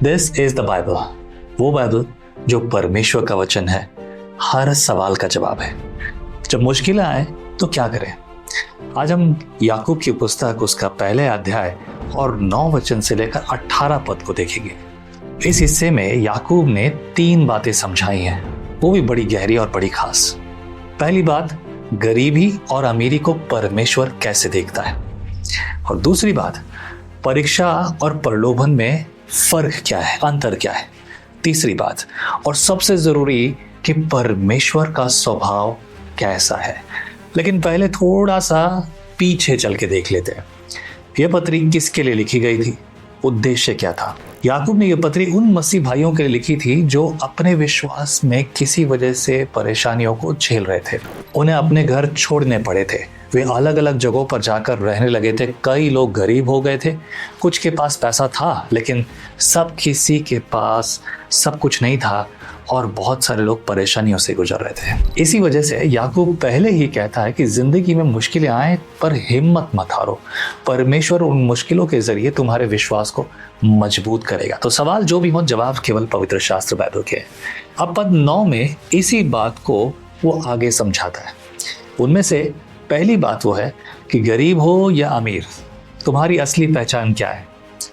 This is the Bible, वो Bible जो परमेश्वर का वचन है, हर सवाल का जवाब है। जब मुश्किलें आए तो क्या करें? आज हम याकूब की पुस्तक उसका पहले अध्याय और 9 वचन से लेकर 18 पद को देखेंगे। इस हिस्से में याकूब ने 3 बातें समझाई हैं, वो भी बड़ी गहरी और बड़ी खास। पहली बात, गरीबी और अमीरी को परमेश्वर कैसे देखता है, और दूसरी बात, परीक्षा और प्रलोभन में फर्क क्या है, अंतर क्या है। तीसरी बात और सबसे जरूरी कि परमेश्वर का स्वभाव कैसा है। लेकिन पहले थोड़ा सा पीछे चल के देख लेते हैं। यह पत्री किसके लिए लिखी गई थी, उद्देश्य क्या था? याकूब ने यह पत्री उन मसीह भाइयों के लिए लिखी थी जो अपने विश्वास में किसी वजह से परेशानियों को झेल रहे थे। उन्हें अपने घर छोड़ने पड़े थे, वे अलग अलग जगहों पर जाकर रहने लगे थे। कई लोग गरीब हो गए थे, कुछ के पास पैसा था लेकिन सब किसी के पास सब कुछ नहीं था, और बहुत सारे लोग परेशानियों से गुजर रहे थे। इसी वजह से याकूब पहले ही कहता है कि जिंदगी में मुश्किलें आए पर हिम्मत मत हारो, परमेश्वर उन मुश्किलों के जरिए तुम्हारे विश्वास को मजबूत करेगा। तो सवाल जो भी हो, जवाब केवल पवित्र शास्त्र बाइबल के हैं। अब पद 9 में इसी बात को वो आगे समझाता है। उनमें से पहली बात वो है कि गरीब हो या अमीर, तुम्हारी असली पहचान क्या है।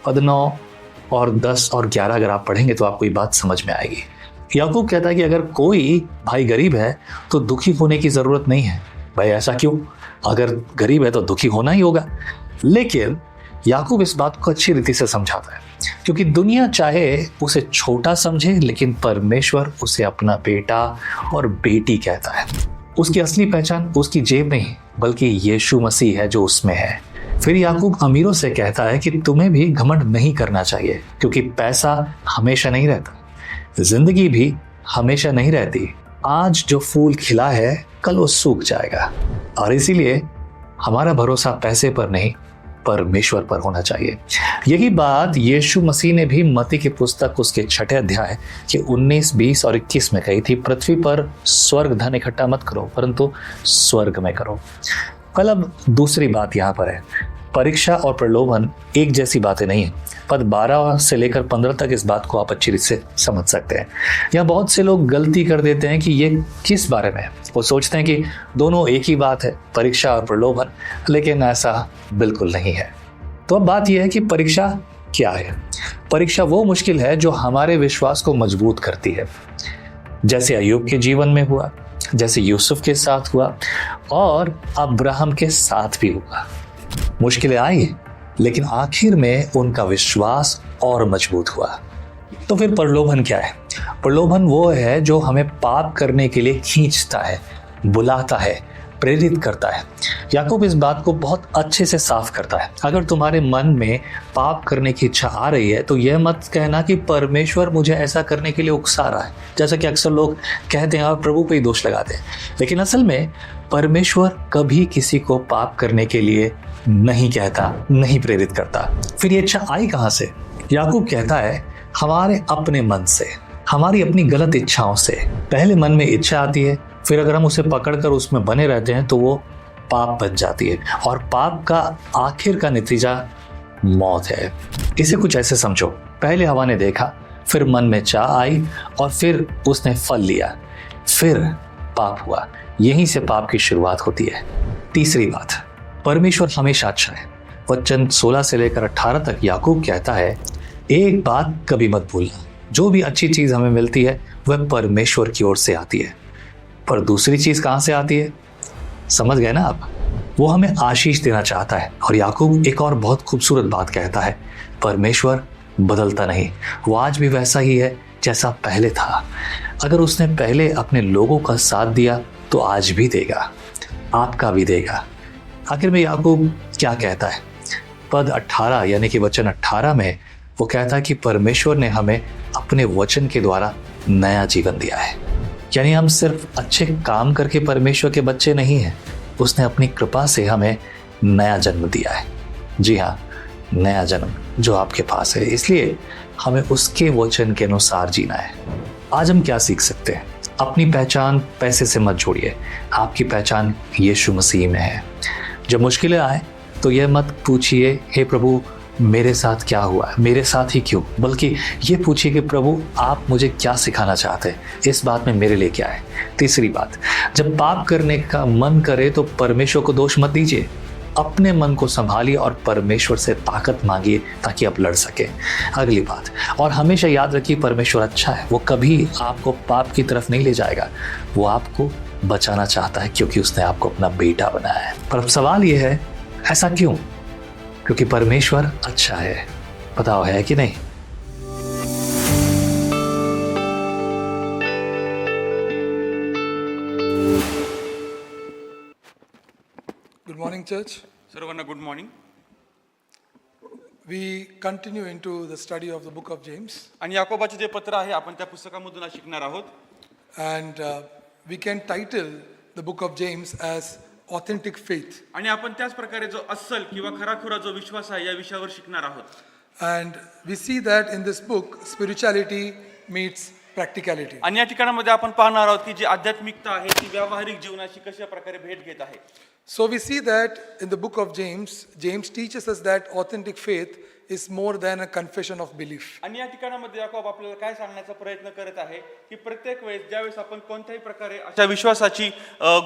पद 9 और 10 और 11 अगर आप पढ़ेंगे तो आपको ये बात समझ में आएगी। याकूब कहता है कि अगर कोई भाई गरीब है तो दुखी होने की जरूरत नहीं है। भाई ऐसा क्यों? अगर गरीब है तो दुखी होना ही होगा। लेकिन याकूब इस बात को अच्छी रीति से समझाता है, क्योंकि दुनिया चाहे उसे छोटा समझे लेकिन परमेश्वर उसे अपना बेटा और बेटी कहता है। उसकी असली पहचान उसकी जेब नहीं बल्कि यीशु मसीह है जो उसमें है। फिर याकूब अमीरों से कहता है कि तुम्हें भी घमंड नहीं करना चाहिए, क्योंकि पैसा हमेशा नहीं रहता, जिंदगी भी हमेशा नहीं रहती। आज जो फूल खिला है कल वो सूख जाएगा, और इसीलिए हमारा भरोसा पैसे पर नहीं परमेश्वर पर होना चाहिए। यही बात यीशु मसीह ने भी मत्ती की पुस्तक उसके 6 अध्याय के 19, 20 और 21 में कही थी, पृथ्वी पर स्वर्ग धन इकट्ठा मत करो परंतु स्वर्ग में करो। कल अब दूसरी बात यहाँ पर है, परीक्षा और प्रलोभन एक जैसी बातें नहीं है। पद 12 से लेकर 15 तक इस बात को आप अच्छी रीत से समझ सकते हैं। यहाँ बहुत से लोग गलती कर देते हैं कि ये किस बारे में है। वो सोचते हैं कि दोनों एक ही बात है, परीक्षा और प्रलोभन, लेकिन ऐसा बिल्कुल नहीं है। तो अब बात यह है कि परीक्षा क्या है। परीक्षा वो मुश्किल है जो हमारे विश्वास को मजबूत करती है, जैसे अय्यूब के जीवन में हुआ, जैसे यूसुफ के साथ हुआ और अब्राहम के साथ भी हुआ। मुश्किलें आई लेकिन आखिर में उनका विश्वास और मजबूत हुआ। तो फिर प्रलोभन क्या है? प्रलोभन वो है जो हमें पाप करने के लिए खींचता है, बुलाता है, प्रेरित करता है। याकूब इस बात को बहुत अच्छे से साफ करता है। अगर तुम्हारे मन में पाप करने की इच्छा आ रही है तो यह मत कहना कि परमेश्वर मुझे ऐसा करने के लिए उकसा रहा है, जैसा कि अक्सर लोग कहते हैं और प्रभु पे ही दोष लगाते हैं। लेकिन असल में परमेश्वर कभी किसी को पाप करने के लिए नहीं कहता, नहीं प्रेरित करता। फिर ये इच्छा आई कहाँ से? याकूब कहता है हमारे अपने मन से, हमारी अपनी गलत इच्छाओं से। पहले मन में इच्छा आती है, फिर अगर हम उसे पकड़कर उसमें बने रहते हैं तो वो पाप बन जाती है, और पाप का आखिर का नतीजा मौत है। इसे कुछ ऐसे समझो, पहले हवा ने देखा, फिर मन में चाह आई और फिर उसने फल लिया, फिर पाप हुआ। यहीं से पाप की शुरुआत होती है। तीसरी बात, परमेश्वर हमेशा अच्छा है। वचन 16 से लेकर 18 तक याकूब कहता है एक बात कभी मत भूलना, जो भी अच्छी चीज हमें मिलती है वह परमेश्वर की ओर से आती है। पर दूसरी चीज कहां से आती है? समझ गए ना आप? वो हमें आशीष देना चाहता है। और याकूब एक और बहुत खूबसूरत बात कहता है, परमेश्वर बदलता नहीं, वो आज भी वैसा ही है जैसा पहले था। अगर उसने पहले अपने लोगों का साथ दिया तो आज भी देगा, आपका भी देगा। आखिर में याकूब क्या कहता है? पद 18 यानी कि वचन 18 में वो कहता है कि परमेश्वर ने हमें अपने वचन के द्वारा नया जीवन दिया है। यानी हम सिर्फ अच्छे काम करके परमेश्वर के बच्चे नहीं हैं, उसने अपनी कृपा से हमें नया जन्म दिया है। जी हाँ, नया जन्म जो आपके पास है, इसलिए हमें उसके वचन के अनुसार जीना है। आज हम क्या सीख सकते हैं? अपनी पहचान पैसे से मत जोड़िए, आपकी पहचान यीशु मसीह में है। जब मुश्किलें आए तो यह मत पूछिए हे प्रभु मेरे साथ क्या हुआ है, मेरे साथ ही क्यों, बल्कि ये पूछिए कि प्रभु आप मुझे क्या सिखाना चाहते हैं, इस बात में मेरे लिए क्या है। तीसरी बात, जब पाप करने का मन करे तो परमेश्वर को दोष मत दीजिए, अपने मन को संभालिए और परमेश्वर से ताकत मांगिए ताकि आप लड़ सके। अगली बात, और हमेशा याद रखिए परमेश्वर अच्छा है, वो कभी आपको पाप की तरफ नहीं ले जाएगा, वो आपको बचाना चाहता है क्योंकि उसने आपको अपना बेटा बनाया है। पर अब सवाल ये है, ऐसा क्यों? क्योंकि परमेश्वर अच्छा है। बताओ है कि नहीं? Good morning, church. सर्वांना good morning. We continue into the study of the book of James, आणि याकोबाचे जे पत्र आहे आपण त्या पुस्तकामधून आज शिकणार आहोत. and we can title the book of James as Authentic Faith. आणि आपण त्याच प्रकारे जो अस्सल किंवा खराखुरा जो विश्वास आहे या विषयावर शिकणार आहोत. And we see that in this book, spirituality meets practicality. आणि या ठिकाणामध्ये आपण पाहणार आहोत की जी आध्यात्मिकता आहे ती व्यावहारिक जीवनाशी कशा प्रकारे भेट घेत आहे. So we see that in the book of James, James teaches us that authentic faith is more than a confession of belief. आणि या ठिकाणामध्ये याकोब आपल्याला काय सांगण्याचा प्रयत्न करत आहे की प्रत्येक वेळेस ज्यावेळेस आपण कोणत्याही प्रकारे अशा विश्वासाची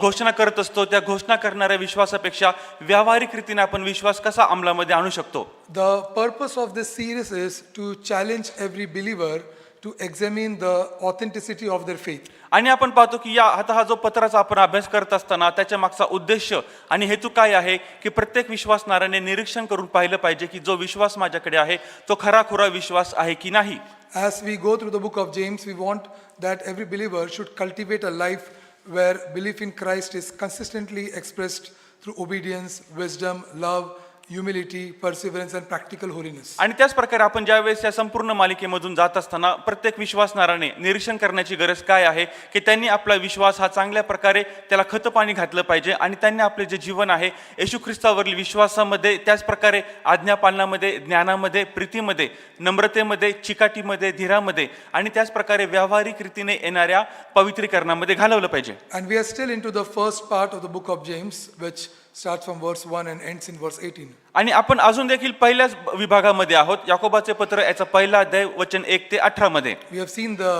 घोषणा करत असतो, त्या घोषणा करणाऱ्या विश्वासापेक्षा व्यावहारिक रीतीने आपण विश्वास कसा अंमलामध्ये आणू शकतो. The purpose of this series is to challenge every believer to examine the authenticity of their faith. आणि आपण पाहतो की आता हा जो पत्राचा आपण अभ्यास करत असताना त्याच्या मागचा उद्देश आणि हेतू काय आहे की प्रत्येक विश्वासणाऱ्याने निरीक्षण करून पाहिलं पाहिजे की जो विश्वास माझ्याकडे आहे तो खराखुरा विश्वास आहे की नाही. As we go through the book of James, we want that every believer should cultivate a life where belief in Christ is consistently expressed through obedience, wisdom, love, humility, perseverance and practical holiness. आणि त्याच प्रकारे आपण ज्यावेळेस या संपूर्ण मालिकेमधून जात असताना प्रत्येक विश्वासणाऱ्याने निरीक्षण करण्याची गरज काय आहे की त्यांनी आपला विश्वास हा चांगल्या प्रकारे त्याला खतपाणी घातलं पाहिजे आणि त्यांनी आपले जे जीवन आहे येशू ख्रिस्तावरील विश्वासामध्ये, त्याच प्रकारे आज्ञापालनामध्ये, ज्ञानामध्ये, प्रीतीमध्ये, नम्रतेमध्ये, चिकाटीमध्ये, धीरामध्ये आणि त्याच प्रकारे व्यावहारिक रीतीने येणाऱ्या पवित्रीकरणामध्ये घालवलं पाहिजे. And we are still into the first part of the book of James, which starts from verse 1 and ends in verse 18. आणि आपण अजून देखील पहिल्याच विभागामध्ये आहोत. याकोबाचे पत्र याचा पहिला अध्याय वचन 1 ते 18 मध्ये. We have seen the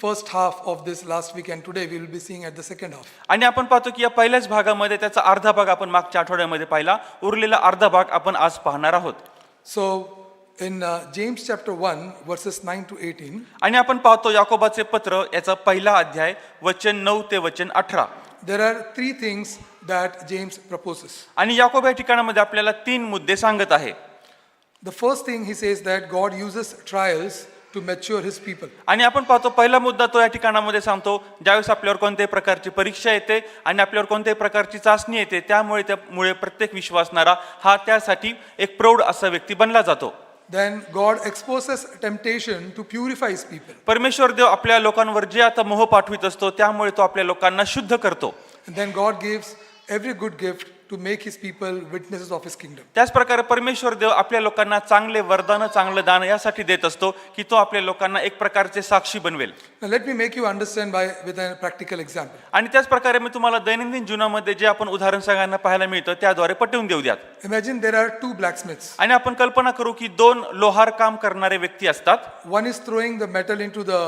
first half of this last week and today we will be seeing at the second half. आणि आपण पाहतो की या पहिल्याच भागामध्ये त्याचा अर्धा भाग आपण मागच्या आठवड्यामध्ये पाहिला, उरलेला अर्धा भाग आपण आज पाहणार आहोत. So in James chapter 1 verses 9 to 18, आणि आपण पाहतो याकोबाचे पत्र याचा पहिला अध्याय वचन 9 ते वचन 18. there are three things that James proposes. आणि याकोब या ठिकाणामध्ये आपल्याला 3 मुद्दे सांगत आहे. The first thing he says that God uses trials to mature his people. आणि आपण पाहतो पहिला मुद्दा तो या ठिकाणामध्ये सांगतो, ज्यावेळेस आपल्यावर कोणत्याही प्रकारची परीक्षा येते आणि आपल्यावर कोणत्याही प्रकारची चाचणी येते त्यामुळे प्रत्येक विश्वासणारा हा त्यासाठी एक प्रौढ असा व्यक्ती बनला जातो. Then God exposes temptation to purify his people. परमेश्वर देव आपल्या लोकांवर जे आता मोह पाठवित असतो त्यामुळे तो आपल्या लोकांना शुद्ध करतो. And then God gives every good gift to make his people witnesses of his kingdom. त्याच प्रकारे परमेश्वर देव आपल्या लोकांना चांगले वरदान, चांगलं दान यासाठी देत असतो की तो आपल्या लोकांना एक प्रकारचे साक्षी बनवेल. Now let me make you understand with a practical example. आणि त्याच प्रकारे मी तुम्हाला दैनंदिन जीवनामध्ये जे आपण उदाहरण सगळ्यांना पाहायला मिळतं त्याद्वारे पटवून देऊ द्यात. Imagine there are two blacksmiths. आणि आपण कल्पना करू की 2 लोहार काम करणारे व्यक्ती असतात. One is throwing the metal into the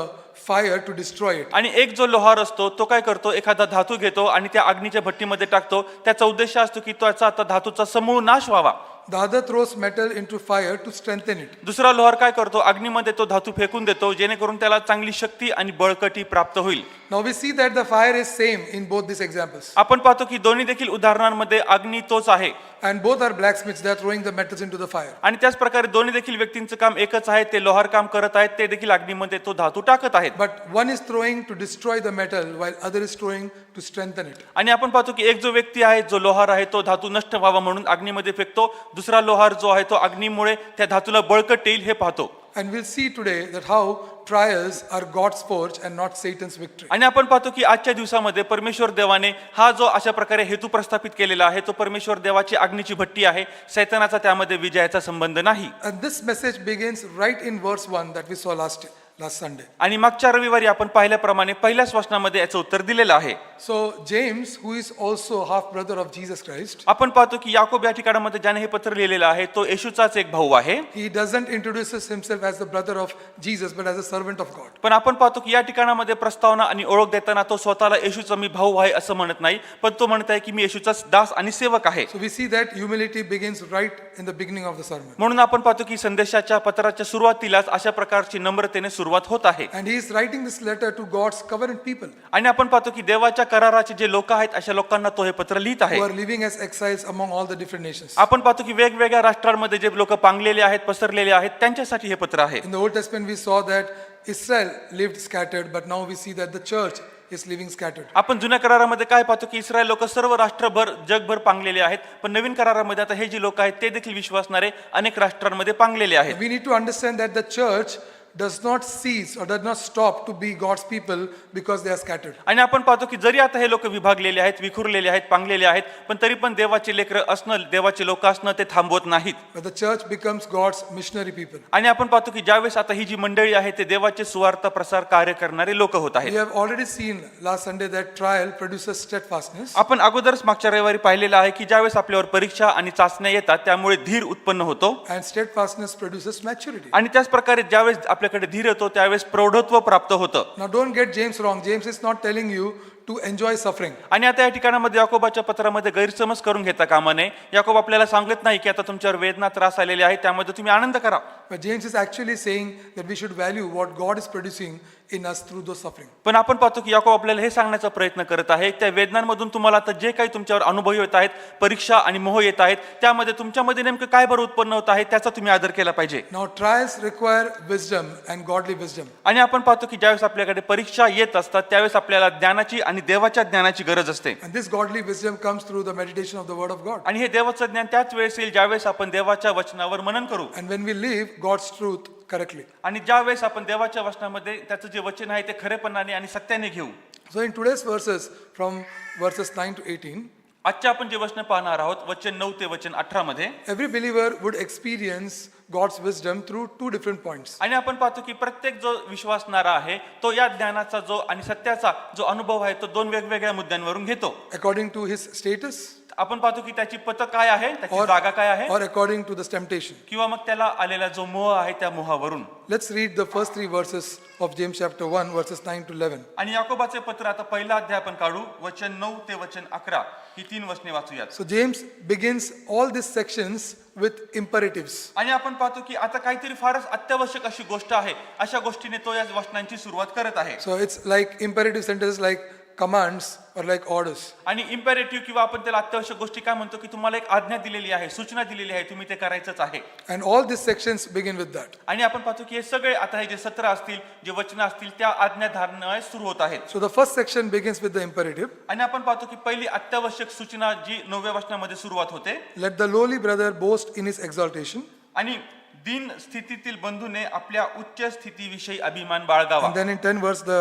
fire to destroy it. आणि एक जो लोहार असतो तो काय करतो, एखादा धातू घेतो आणि त्या अग्नीच्या भट्टीमध्ये टाकतो. त्याचा उद्देश असतो की त्याचा आता धातूचा समूळ नाश व्हावा. The other throws metal into fire to strengthen it. दुसरा लोहार काय करतो, अग्नीमध्ये तो धातू फेकून देतो जेणेकरून त्याला चांगली शक्ती आणि बळकटी प्राप्त होईल. Now we see that the fire is same in both these examples. आपण पाहतो की दोन्ही देखील उदाहरणांमध्ये अग्नी तोच आहे. And both are blacksmiths, they are throwing the metals into the fire. आणि त्याच प्रकारे दोन्ही देखील व्यक्तींचं काम एकच आहे, ते लोहार काम करत आहेत, ते देखील अग्नीमध्ये तो धातू टाकत आहेत. But one is throwing to destroy the metal while other is throwing to strengthen it. आणि आपण पाहतो की एक जो व्यक्ती आहे, जो लोहार आहे, तो धातू नष्ट व्हावा म्हणून अग्नीमध्ये फेकतो. दुसरा लोहार जो आहे तो अग्नीमुळे त्या धातूला बळकट येईल हे पाहतो. And we'll see today that how trials are God's forge and not Satan's victory. आणि आपण पाहतो की आजच्या दिवसामध्ये परमेश्वर देवाने हा जो अशा प्रकारे हेतू प्रस्थापित केलेला आहे तो परमेश्वर देवाची अग्नीची भट्टी आहे, शैतानाचा त्यामध्ये विजयाचा संबंध नाही. And this message begins right in verse 1 that we saw last year. last Sunday. आणि मागच्या रविवारी आपण पाहिल्याप्रमाणे पहिल्याच वचनामध्ये याचं उत्तर दिलेलं आहे. So James, who is also half brother of Jesus Christ, आपण पाहतो की याकोब या ठिकाणामध्ये ज्याने हे पत्र लिहिलेलं आहे तो येशूचाच एक भाऊ आहे. he doesn't introduces himself as the brother of Jesus, but as a servant of God. पण आपण पाहतो की या ठिकाणामध्ये प्रस्तावना आणि ओळख देताना तो स्वतःला येशूचा मी भाऊ आहे असं म्हणत नाही, पण तो म्हणत आहे की मी येशूचाच दास आणि सेवक आहे. So we see that humility begins right in the beginning of the sermon. म्हणून आपण पाहतो की संदेशाच्या पत्राच्या सुरुवातीलाच अशा प्रकारची नम्रतेने सुरुवात होत आहे. And he is writing this letter to God's covenant people आणि आपण पाहतो की देवाच्या कराराचे जे लोक आहेत अशा लोकांना तो हे पत्र लिहित आहे. who are living as exiles among all the different nations. आपण पाहतो की वेगवेगळ्या राष्ट्रांमध्ये जे लोक पांगलेले आहेत, पसरलेले आहेत, त्यांच्यासाठी हे पत्र आहे. In the Old Testament we saw that Israel lived scattered, but now we see that the church is living scattered. आपण जुन्या करारामध्ये काय पाहतो की इस्रायल लोक सर्व राष्ट्रभर जगभर पांगलेले आहेत, पण नवीन करारामध्ये आता हे जे लोक आहेत ते देखील विश्वासणारे अनेक राष्ट्रांमध्ये पांगलेले आहेत. We need to understand that the church does not cease or does not stop to be God's people because they are scattered. आणि आपण पाहतो की जरी आता हे लोक विभागलेले आहेत, विखुरलेले आहेत, पांगलेले आहेत, पण तरी पण देवाचे लेकरं असणं, देवाचे लोक असणं ते थांबवत नाहीत. But the church becomes God's missionary people. आणि आपण पाहतो की ज्यावेळेस आता ही जी मंडळी आहे ते देवाचे सुवार्थ प्रसार कार्य करणारे लोक होत We आहेत. have already seen last Sunday that trial produces steadfastness. आपण अगोदरच मागच्या रविवारी पाहिलेलं आहे की ज्यावेळेस आपल्यावर परीक्षा आणि चाचण्या येतात त्यामुळे धीर उत्पन्न होतो. And steadfastness produces maturity. आणि त्याच प्रकारे ज्यावेळेस आपल्याकडे धीर येतो त्यावेळेस प्रौढत्व प्राप्त होतं. Now don't get James wrong. James is not telling you to enjoy suffering. आणि आता या ठिकाणामध्ये याकोबाच्या पत्रामध्ये गैरसमज करून घेता कामा नये. याकोब आपल्याला सांगत नाही की आता तुमच्यावर वेदना त्रास आलेले आहेत त्यामध्ये तुम्ही आनंद करा. But James is actually saying that we should value what God is producing in us through those suffering. पण आपण पाहतो की याकोब आपल्याला हे सांगण्याचा प्रयत्न करत आहे त्या वेदनांमधून तुम्हाला आता जे काही तुमच्यावर अनुभव येत आहेत, परीक्षा आणि मोह येत आहेत, त्यामध्ये तुमच्यामध्ये नेमकं काय बरं उत्पन्न होत आहे त्याचा तुम्ही आदर केला पाहिजे. Now trials require wisdom and godly wisdom. आणि आपण पाहतो की ज्यावेळेस आपल्याकडे परीक्षा येत असतात त्यावेळेस आपल्याला ज्ञानाची आणि देवाच्या ज्ञानाची गरज असते. And this godly wisdom comes through the meditation of the word of God. आणि हे देवाचं ज्ञान त्याच वेळेस येईल ज्यावेळेस आपण देवाच्या वचनावर मनन करू. And when we live God's truth correctly. आणि ज्यावेळेस आपण देवाच्या वचनामध्ये त्याचं जे वचन आहे ते खरेपणाने आणि सत्याने घेऊ. So in today's verses from verses 9 to 18, आजच्या आपण जे वचन पाहणार आहोत वचन 9 ते वचन 18 मध्ये every believer would experience God's wisdom through two different points. आणि आपण पाहतो की प्रत्येक जो विश्वासणारा आहे तो या ज्ञानाचा जो आणि सत्याचा जो अनुभव आहे तो दोन वेगवेगळ्या मुद्द्यांवरून घेतो. According to his status आपण पाहतो की त्याची पत काय आहे, त्याची or, जागा काय आहे, or according to the temptation. किंवा मग त्याला आलेला जो मोह आहे त्या मोहावरून. Let's read the first three verses of James chapter 1 verses 9 to 11. आणि याकोबाचे पत्र आता पहिला अध्याय आपण काढू वचन 9 ते वचन 11 ही 3 वचने वाचूयात. So James begins all these sections with imperatives. आणि आपण पाहतो की आता काहीतरी फारच अत्यावश्यक अशी गोष्ट आहे अशा गोष्टीने तो या वचनांची सुरुवात करत आहे. So it's like imperative sentences like commands or like orders. आणि इम्पेरेटिव्ह किंवा आपण त्याला अत्यावश्यक गोष्टी काय म्हणतो की तुम्हाला एक आज्ञा दिलेली आहे, सूचना दिलेली आहे, तुम्ही ते करायचंच आहे. And all these sections begin with that. आणि आपण पाहतो की हे सगळे आता हे जे सत्र असतील, जे वचन असतील त्या आज्ञाधारणाने सुरू होत आहेत. So the first section begins with the imperative. आणि आपण पाहतो की पहिली अत्यावश्यक सूचना जी 9व्या वचनामध्ये सुरुवात होते. Let the lowly brother boast in his exaltation. आणि दीन स्थितीतील बंधूने आपल्या उच्च स्थितीविषयी अभिमान बाळगावा. And then in 10 verse the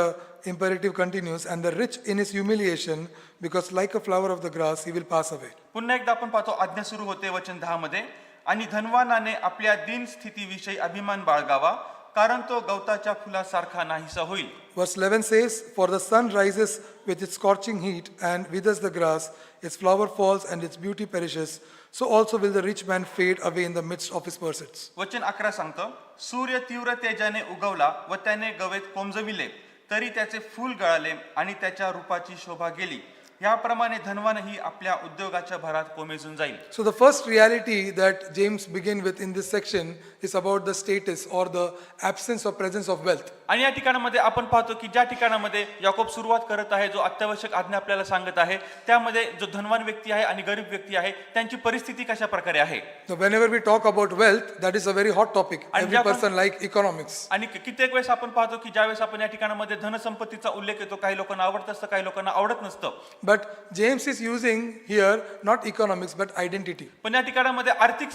imperative continues, and the rich in his humiliation, because like a flower of the grass he will pass away. पुन्हा एकदा आपण पाहतो आज्ञा सुरू होते वचन 10 मध्ये. आणि धनवानाने आपल्या दीन स्थितीविषयी अभिमान बाळगावा कारण तो गवताच्या फुलासारखा नाहीसा होईल. Verse 11 says, for the sun rises with its scorching heat and withers the grass, its flower falls and its beauty perishes, so also will the rich man fade away in the midst of his pursuits. वचन 11 सांगतं, सूर्य तीव्र तेजाने उगवला व त्याने गवत कोमजविले तरी त्याचे फूल गळाले आणि त्याच्या रूपाची शोभा गेली. याप्रमाणे धनवानही आपल्या उद्योगाच्या भरात कोमेजून जाईल. So the first reality that James begin with in this section is about the status or the absence or presence of wealth. आणि या ठिकाणामध्ये आपण पाहतो की ज्या ठिकाणामध्ये याकोब सुरुवात करत आहे जो अत्यावश्यक आज्ञा आपल्याला सांगत आहे त्यामध्ये जो धनवान व्यक्ती आहे आणि गरीब व्यक्ती आहे त्यांची परिस्थिती कशा प्रकारे आहे. So whenever we talk about wealth, that is a very hot topic. And Every Japan- person like economics. आणि कित्येक वेळेस आपण पाहतो की ज्यावेळेस आपण या ठिकाणामध्ये धनसंपत्तीचा उल्लेख येतो काही लोकांना आवडत असतं काही लोकांना आवडत नसतं. But James is using here not economics but identity. पण या ठिकाणामध्ये आर्थिक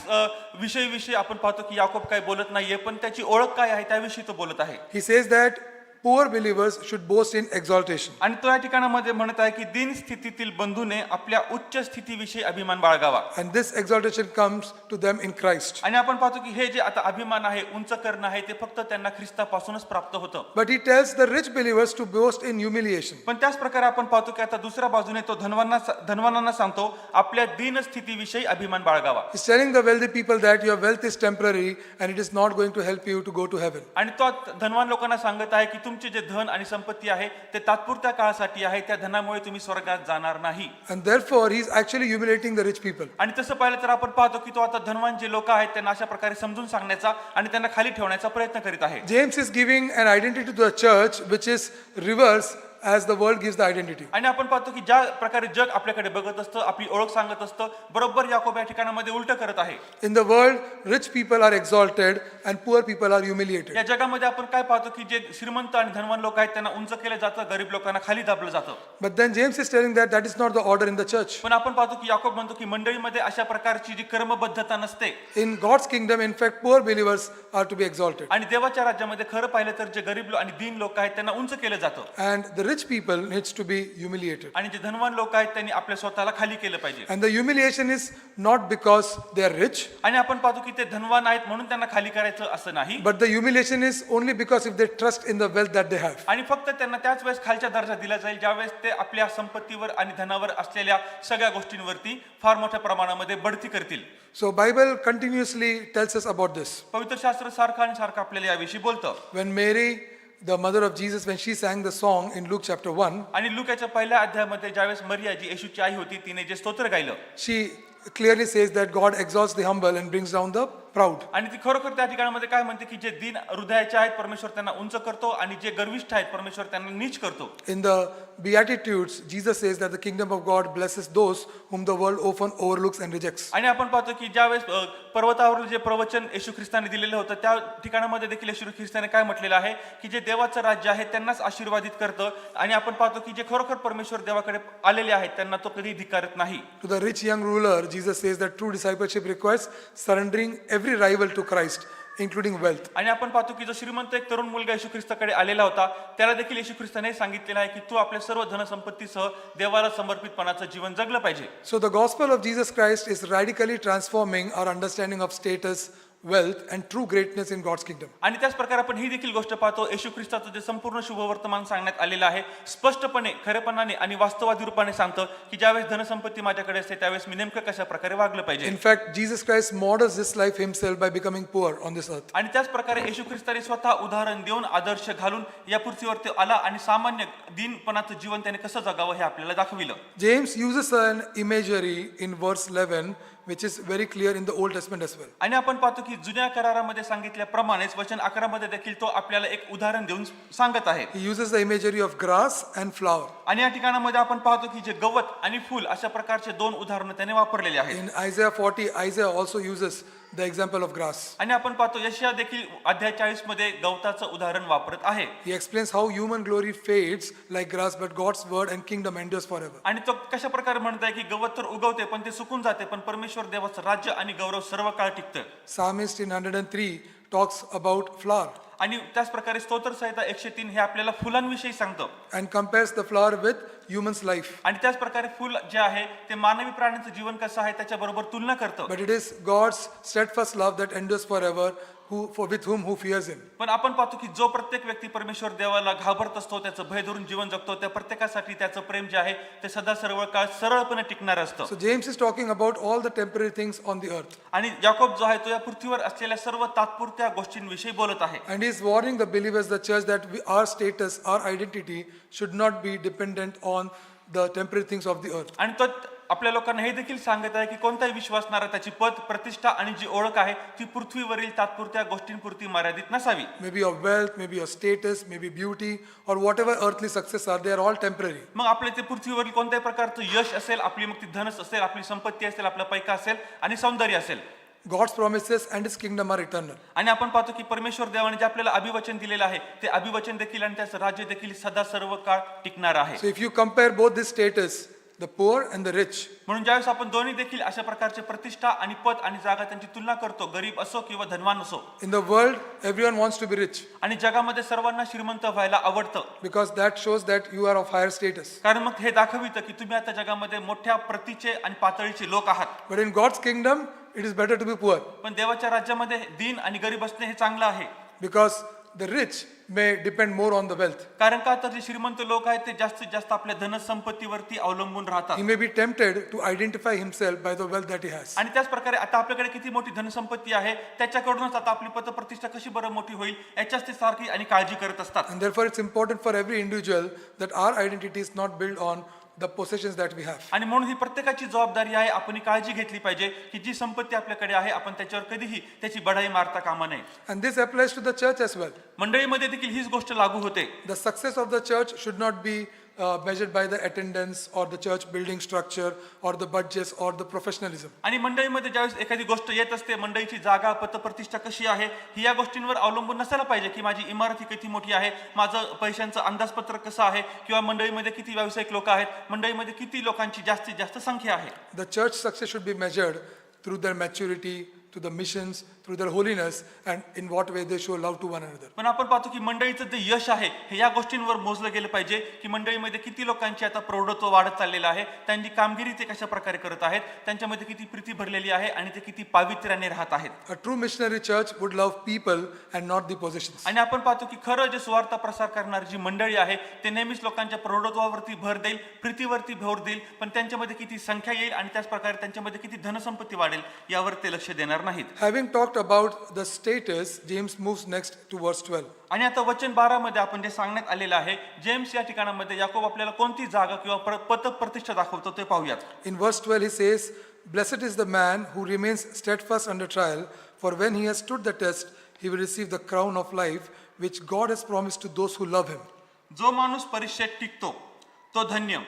विषयी आपण पाहतो की याकोब काय बोलत नाहीये पण त्याची ओळख काय आहे त्याविषयी तो बोलत आहे. He says that poor believers should boast in exaltation. आणि तो या ठिकाणामध्ये म्हणत आहे की दीन स्थितीतील बंधूने आपल्या उच्च स्थितीविषयी अभिमान बाळगावा. And this exaltation comes to them in Christ. आणि आपण पाहतो की हे जे आता अभिमान आहे, उंच करणं आहे, ते फक्त त्यांना ख्रिस्तापासूनच प्राप्त होतं. But he tells the rich believers to boast in humiliation. पण त्याच प्रकारे आपण पाहतो की आता दुसऱ्या बाजूने तो धनवानांना सांगतो आपल्या दीन स्थितीविषयी अभिमान बाळगावा. He's telling the wealthy people that your wealth is temporary and it is not going to help you to go to heaven. आणि तो धनवान लोकांना सांगत आहे की तुमचे जे धन आणि संपत्ती आहे ते तात्पुरत्या काळासाठी आहे, त्या धनामुळे तुम्ही स्वर्गात जाणार नाही. And therefore he's actually humiliating the rich people. आणि तसं पाहिलं तर आपण पाहतो की तो आता धनवान जे लोक आहेत त्यांना अशा प्रकारे समजून सांगण्याचा आणि त्यांना खाली ठेवण्याचा प्रयत्न करीत आहे. James is giving an identity to the church which is reverse as the world gives the identity. आणि आपण पाहतो की ज्या प्रकारे जग आपल्याकडे बघत असतं, आपली ओळख सांगत असतं, बरोबर याकोब या ठिकाणामध्ये उलट करत आहे. In the world, rich people are exalted and poor people are humiliated. या जगामध्ये आपण काय पाहतो की जे श्रीमंत आणि धनवान लोक आहेत त्यांना उंच केलं जातं, गरीब लोकांना खाली दाबलं जातं. But then James is telling that that is not the order in the church. पण आपण पाहतो की याकोब म्हणतो की मंडळीमध्ये अशा प्रकारची जी कर्मबद्धता नसते. In God's kingdom, in fact, poor believers are to be exalted. आणि देवाच्या राज्यामध्ये खरं पाहिलं तर जे गरीब आणि दीन लोक आहेत त्यांना उंच केलं जातं. And the rich people needs to be humiliated. आणि जे धनवान लोक आहेत त्यांनी आपल्या स्वतःला खाली केलं पाहिजे. And the humiliation is not because they are rich, आणि आपण पाहतो की ते धनवान आहेत म्हणून त्यांना खाली करायचं असं नाही. but the humiliation is only because if they trust in the wealth that they have. आणि फक्त त्यांना त्याच वेळेस खालच्या दर्जा दिला जाईल ज्यावेळेस ते आपल्या संपत्तीवर आणि धनावर असलेल्या सगळ्या गोष्टींवरती फार मोठ्या प्रमाणामध्ये बढती करतील. So Bible continuously tells us about this. पवित्र शास्त्र सारखं आणि सारखं आपल्याला याविषयी बोलतं. When Mary, the mother of Jesus, when she sang the song in Luke chapter 1, आणि लुकाच्या पहिल्या अध्यायामध्ये ज्यावेळेस मरिया जी येशूची आई होती तिने जे स्तोत्र गायलं, she clearly says that God exalts the humble and brings down the proud. आणि ती खरोखर त्या ठिकाणामध्ये काय म्हणते की जे दीन हृदयाचे आहेत परमेश्वर त्यांना उंच करतो आणि जे गर्विष्ठ आहेत परमेश्वर त्यांना नीच करतो. In the Beatitudes, Jesus says that the kingdom of God blesses those whom the world often overlooks and rejects. आणि आपण पाहतो की ज्यावेळेस पर्वतावरील जे प्रवचन येशू ख्रिस्ताने दिलेलं होतं त्या ठिकाणामध्ये देखील येशू ख्रिस्ताने काय म्हटलेलं आहे की जे देवाचं राज्य आहे त्यांनाच आशीर्वादित करतं. आणि आपण पाहतो की जे खरोखर परमेश्वर देवाकडे आलेले आहेत त्यांना तो कधी धिक्कारत नाही. To the rich young ruler, Jesus says that true discipleship requires surrendering every rival to Christ, including wealth. आणि आपण पाहतो की जो श्रीमंत एक तरुण मुलगा येशू ख्रिस्ताकडे आलेला होता त्याला देखील येशू ख्रिस्ताने सांगितलेलं आहे की तू आपल्या सर्व धनसंपत्तीसह देवाला समर्पितपणाचं जीवन जगलं पाहिजे. So the gospel of Jesus Christ is radically transforming our understanding of status, wealth and true greatness in God's kingdom. आणि त्याच प्रकारे आपण ही देखील गोष्ट पाहतो येशू ख्रिस्ताचं जे संपूर्ण शुभवर्तमान सांगण्यात आलेलं आहे स्पष्टपणे खरेपणाने आणि वास्तववादी रूपाने सांगतं की ज्यावेळेस धनसंपत्ती माझ्याकडे असते त्यावेळेस मी नेमकं कशा प्रकारे वागलं पाहिजे. In fact, Jesus Christ models this life himself by becoming poor on this earth. आणि त्याच प्रकारे येशू ख्रिस्ताने स्वतः उदाहरण देऊन आदर्श घालून या पृथ्वीवरती आला आणि सामान्य दीनपणाचं जीवन त्याने कसं जगावं हे आपल्याला दाखविलं. James uses an imagery in verse 11 which is very clear in the Old Testament as well. आणि आपण पाहतो की जुन्या करारामध्ये सांगितल्याप्रमाणेच वचन 11 मध्ये देखील तो आपल्याला एक उदाहरण देऊन सांगत आहे. He uses the imagery of grass and flower. आणि या ठिकाणामध्ये आपण पाहतो की जे गवत आणि फूल अशा प्रकारचे दोन उदाहरणं त्याने वापरलेले आहेत. In Isaiah 40, Isaiah also uses the example of grass. आणि आपण पाहतो यशाया देखील अध्याय 40 मध्ये गवताचं उदाहरण वापरत आहे. He explains how human glory fades like grass, but God's word and kingdom endures forever. आणि तो कशा प्रकारे म्हणत आहे की गवत तर उगवते पण ते सुकून जाते पण परमेश्वर देवाचं राज्य आणि गौरव सर्व काळ टिकतं. Psalmist in 103 talks about flower आणि त्याच प्रकारे स्तोत्र संहिता 103 हे आपल्याला फुलांविषयी सांगतं. and compares the flower with human's life. आणि त्याच प्रकारे फुल जे आहे ते मानवी प्राण्यांचं जीवन कसं आहे त्याच्या बरोबर तुलना करतं. But it is God's steadfast love that endures forever, with whom fears him. पण आपण पाहतो की जो प्रत्येक व्यक्ती परमेश्वर देवाला घाबरत असतो त्याचं भय धरून जीवन जगतो त्या प्रत्येकासाठी त्याचं प्रेम जे आहे ते सदा सर्व काळ सरळपणे टिकणार असतं. So James is talking about all the temporary things on the earth. आणि याकोब जो आहे तो या पृथ्वीवर असलेल्या सर्व तात्पुरत्या गोष्टींविषयी बोलत आहे. And he is warning the believers, the church, that our status, our identity should not be dependent on the temporary things of the earth. आणि तो आपल्या लोकांना हे देखील सांगत आहे की कोणताही विश्वासणारा त्याची पद प्रतिष्ठा आणि जी ओळख आहे ती पृथ्वीवरील तात्पुरत्या गोष्टींपुरती मर्यादित नसावी. Maybe your wealth, maybe your status, maybe beauty, or whatever earthly success are, they are all temporary. मग आपल्या ते पृथ्वीवरील कोणत्याही प्रकारचं यश असेल, आपली मग ती धनच असेल, आपली संपत्ती असेल, आपला पैका असेल आणि सौंदर्य असेल, God's promises and his kingdom are eternal. आणि आपण पाहतो की परमेश्वर देवाने जे आपल्याला अभिवचन दिलेलं आहे ते अभिवचन देखील आणि त्याचं राज्य देखील सदा सर्व काळ टिकणार आहे. So if you compare both this status the poor and the rich. म्हणून ज्यावेळेस आपण दोन्ही देखील अशा प्रकारचे प्रतिष्ठा आणि पद आणि जागा त्यांची तुलना करतो, गरीब असो किंवा धनवान असो, In the world, everyone wants to be rich आणि जगामध्ये सर्वांना श्रीमंत व्हायला आवडतं, because that shows that you are of higher status. कारण मग हे दाखवितं की तुम्ही आता जगामध्ये मोठ्या प्रतीचे आणि पातळीचे लोक आहात. But in God's kingdom, it is better to be poor पण देवाच्या राज्यामध्ये दीन आणि गरीब असणे हे चांगलं आहे. because the rich may depend more on the wealth. कारण का तर जे श्रीमंत लोक आहेत ते जास्तीत जास्त आपल्या धनसंपत्तीवरती अवलंबून राहतात. He may be tempted to identify himself by the wealth that he has. आणि त्याच प्रकारे आता आपल्याकडे किती मोठी धनसंपत्ती आहे त्याच्याकडूनच आता आपली पतप्रतिष्ठा कशी बरं मोठी होईल याच्याच ते सारखी आणि काळजी करत असतात. And therefore, it's important for every individual that our identity is not built on the possessions that we have. आणि म्हणून ही प्रत्येकाची जबाबदारी आहे, आपण ही काळजी घेतली पाहिजे की जी संपत्ती आपल्याकडे आहे आपण त्याच्यावर कधीही त्याची बढाई मारता कामा नये. And this applies to the church as well. मंडळीमध्ये देखील हीच गोष्ट लागू होते. The success of the church should not be measured by the attendance or the church building structure or the budgets or the professionalism. आणि मंडळीमध्ये ज्यावेळेस एखादी गोष्ट येत असते, मंडळीची जागा पतप्रतिष्ठा कशी आहे ही या गोष्टींवर अवलंबून नसायला पाहिजे की माझी इमारत ही किती मोठी आहे, माझं पैशांचं अंदाजपत्रक कसं आहे, किंवा मंडळीमध्ये किती व्यावसायिक लोक आहेत, मंडळीमध्ये किती लोकांची जास्तीत जास्त संख्या आहे. The church success should be measured through their maturity, to the missions, through their holiness, and in what way they show love to one another. पण आपण पाहतो की मंडळीचं जे यश आहे हे या गोष्टींवर मोजलं गेलं पाहिजे की मंडळीमध्ये किती लोकांची आता प्रौढत्व वाढत चाललेलं आहे, त्यांची कामगिरी ते कशा प्रकारे करत आहेत, त्यांच्यामध्ये किती प्रीती भरलेली आहे आणि ते किती पावित्र्याने राहत आहेत. A true missionary church would love people and not the possessions. आणि आपण पाहतो की खरं जे सुवार्ता प्रसार करणारी जी मंडळी आहे ते नेहमीच लोकांच्या प्रौढत्वावरती भर देईल, प्रीतीवरती भर देईल, पण त्यांच्यामध्ये किती संख्या येईल आणि त्याच प्रकारे त्यांच्यामध्ये किती धनसंपत्ती वाढेल यावर ते लक्ष देणार नाहीत. Having talked about the status, James moves next to verse 12. आणि आता वचन 12 मध्ये आपण जे सांगण्यात आलेलं आहे, जेम्स या ठिकाणामध्ये याकोब आपल्याला कोणती जागा किंवा पतप्रतिष्ठा दाखवतो ते पाहूयात. In verse 12 he says, "Blessed is the man who remains steadfast under trial, for when he has stood the test, he will receive the crown of life which God has promised to those who love him." जो माणूस परीक्षेत टिकतो तो धन्य,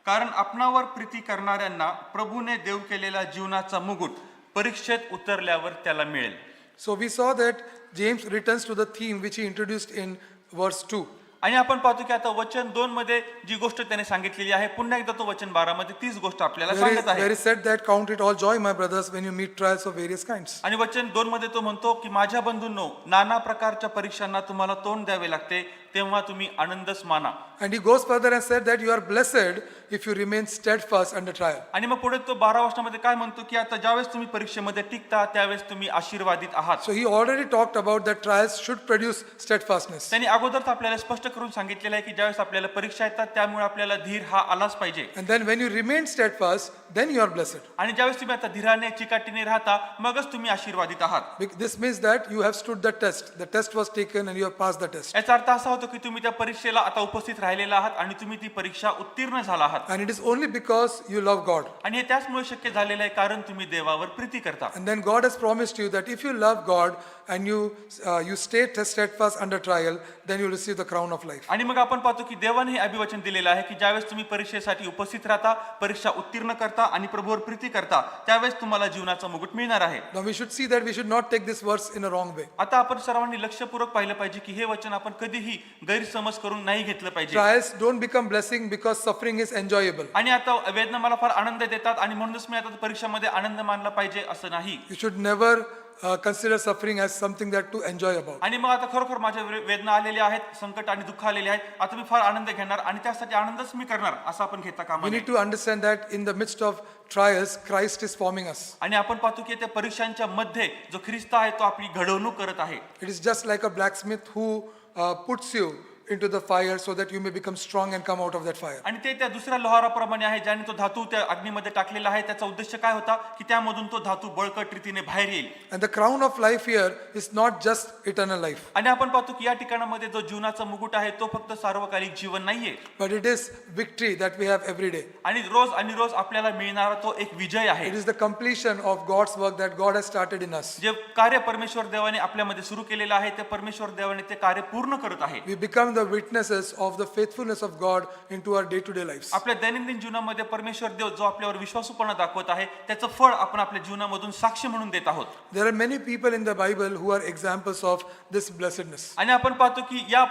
कारण आपणावर प्रीती करणाऱ्यांना प्रभूने देव केलेला जीवनाचा मुकुट परीक्षेत उतरल्यावर त्याला मिळेल. So we saw that James returns to the theme which he introduced in verse 2. आणि आपण पाहतो की आता वचन 2 मध्ये जी गोष्ट त्याने सांगितलेली आहे, पुन्हा एकदा तो वचन 12 मध्ये तीच गोष्ट आपल्याला सांगत आहे. Where he said that, "Count it all joy, my brothers, when you meet trials of various kinds." आणि वचन 2 मध्ये तो म्हणतो की माझ्या बंधूंनो, नाना प्रकारच्या परीक्षांना तुम्हाला तोंड द्यावे लागते, तेव्हा तुम्ही आनंदच माना. And he goes further and said that you are blessed if you remain steadfast under trial. आणि मग पुढे तो 12 वचनामध्ये काय म्हणतो की आता ज्यावेळेस तुम्ही परीक्षेमध्ये टिकता त्यावेळेस तुम्ही आशीर्वादित आहात. So he already talked about that trials should produce steadfastness. त्यांनी अगोदरच आपल्याला स्पष्ट करून सांगितलेलं आहे की ज्यावेळेस आपल्याला परीक्षा येतात त्यामुळे आपल्याला धीर हा आलाच पाहिजे. And then when you remain steadfast, then you are blessed. आणि ज्यावेळेस तुम्ही आता धीराने चिकाटीने राहता मगच तुम्ही आशीर्वादित आहात. This means that you have stood the test. The test was taken and you have passed the test. याचा अर्थ असा होतो की तुम्ही त्या परीक्षेला आता उपस्थित राहिलेला आहात आणि तुम्ही ती परीक्षा उत्तीर्ण झाला आहात. And it is only because you love God. आणि हे त्याचमुळे शक्य झालेलं आहे कारण तुम्ही देवावर प्रीती करता. And then God has promised you that if you love God and you stay steadfast under trial, then you will receive the crown of life. आणि मग आपण पाहतो की देवाने हे अभिवचन दिलेलं आहे की ज्यावेळेस तुम्ही परीक्षेसाठी उपस्थित राहता, परीक्षा उत्तीर्ण करता आणि प्रभूवर प्रीती करता, त्यावेळेस तुम्हाला जीवनाचा मुकुट मिळणार आहे. Now we should see that we should not take this verse in a wrong way. आता आपण सर्वांनी लक्षपूर्वक पाहिलं पाहिजे की हे वचन आपण कधीही गैरसमज करून नाही घेतलं पाहिजे. Trials don't become blessing because suffering is enjoyable. आणि आता वेदना मला फार आनंद देतात आणि म्हणूनच मी आता परीक्षेमध्ये आनंद मानला पाहिजे असं नाही. You should never consider suffering as something that to enjoy about. आणि मग आता खरोखर माझ्या वेदना आलेल्या आहेत, संकट आणि दुःख आलेले आहेत, आता मी फार आनंद घेणार आणि त्यासाठी आनंदच मी करणार असं आपण घेता कामा We नये. need to understand that in the midst of trials, Christ is forming us. आणि आपण पाहतो की त्या परीक्षांच्या मध्ये जो ख्रिस्त आहे तो आपली घडवणूक करत आहे. It is just like a blacksmith who puts you into the fire so that you may become strong and come out of that fire. आणि ते त्या दुसऱ्या लोहाराप्रमाणे आहे ज्याने तो धातू त्या अग्नीमध्ये टाकलेला आहे. त्याचा उद्देश काय होता की त्यामधून तो धातू बळकट रीतीने बाहेर येईल. And the crown of life here is not just eternal life, आणि आपण पाहतो की या ठिकाणामध्ये जो जीवनाचा मुकुट आहे तो फक्त सार्वकालिक जीवन नाहीये, but it is victory that we have every day. आणि रोज आपल्याला मिळणारा तो एक विजय आहे. It is the completion of God's work that God has started in us. जे कार्य परमेश्वर देवाने आपल्यामध्ये सुरू केलेलं आहे ते परमेश्वर देवाने ते कार्य पूर्ण करत आहे. We become the witnesses of the faithfulness of God into our day-to-day lives. आपल्या दैनंदिन जीवनामध्ये परमेश्वर देव जो आपल्यावर विश्वासूपणा दाखवत आहे त्याचं फळ आपण आपल्या जीवनामधून साक्ष म्हणून देत आहोत. There are many people in the Bible who are examples of this blessedness. आणि आपण पाहतो की या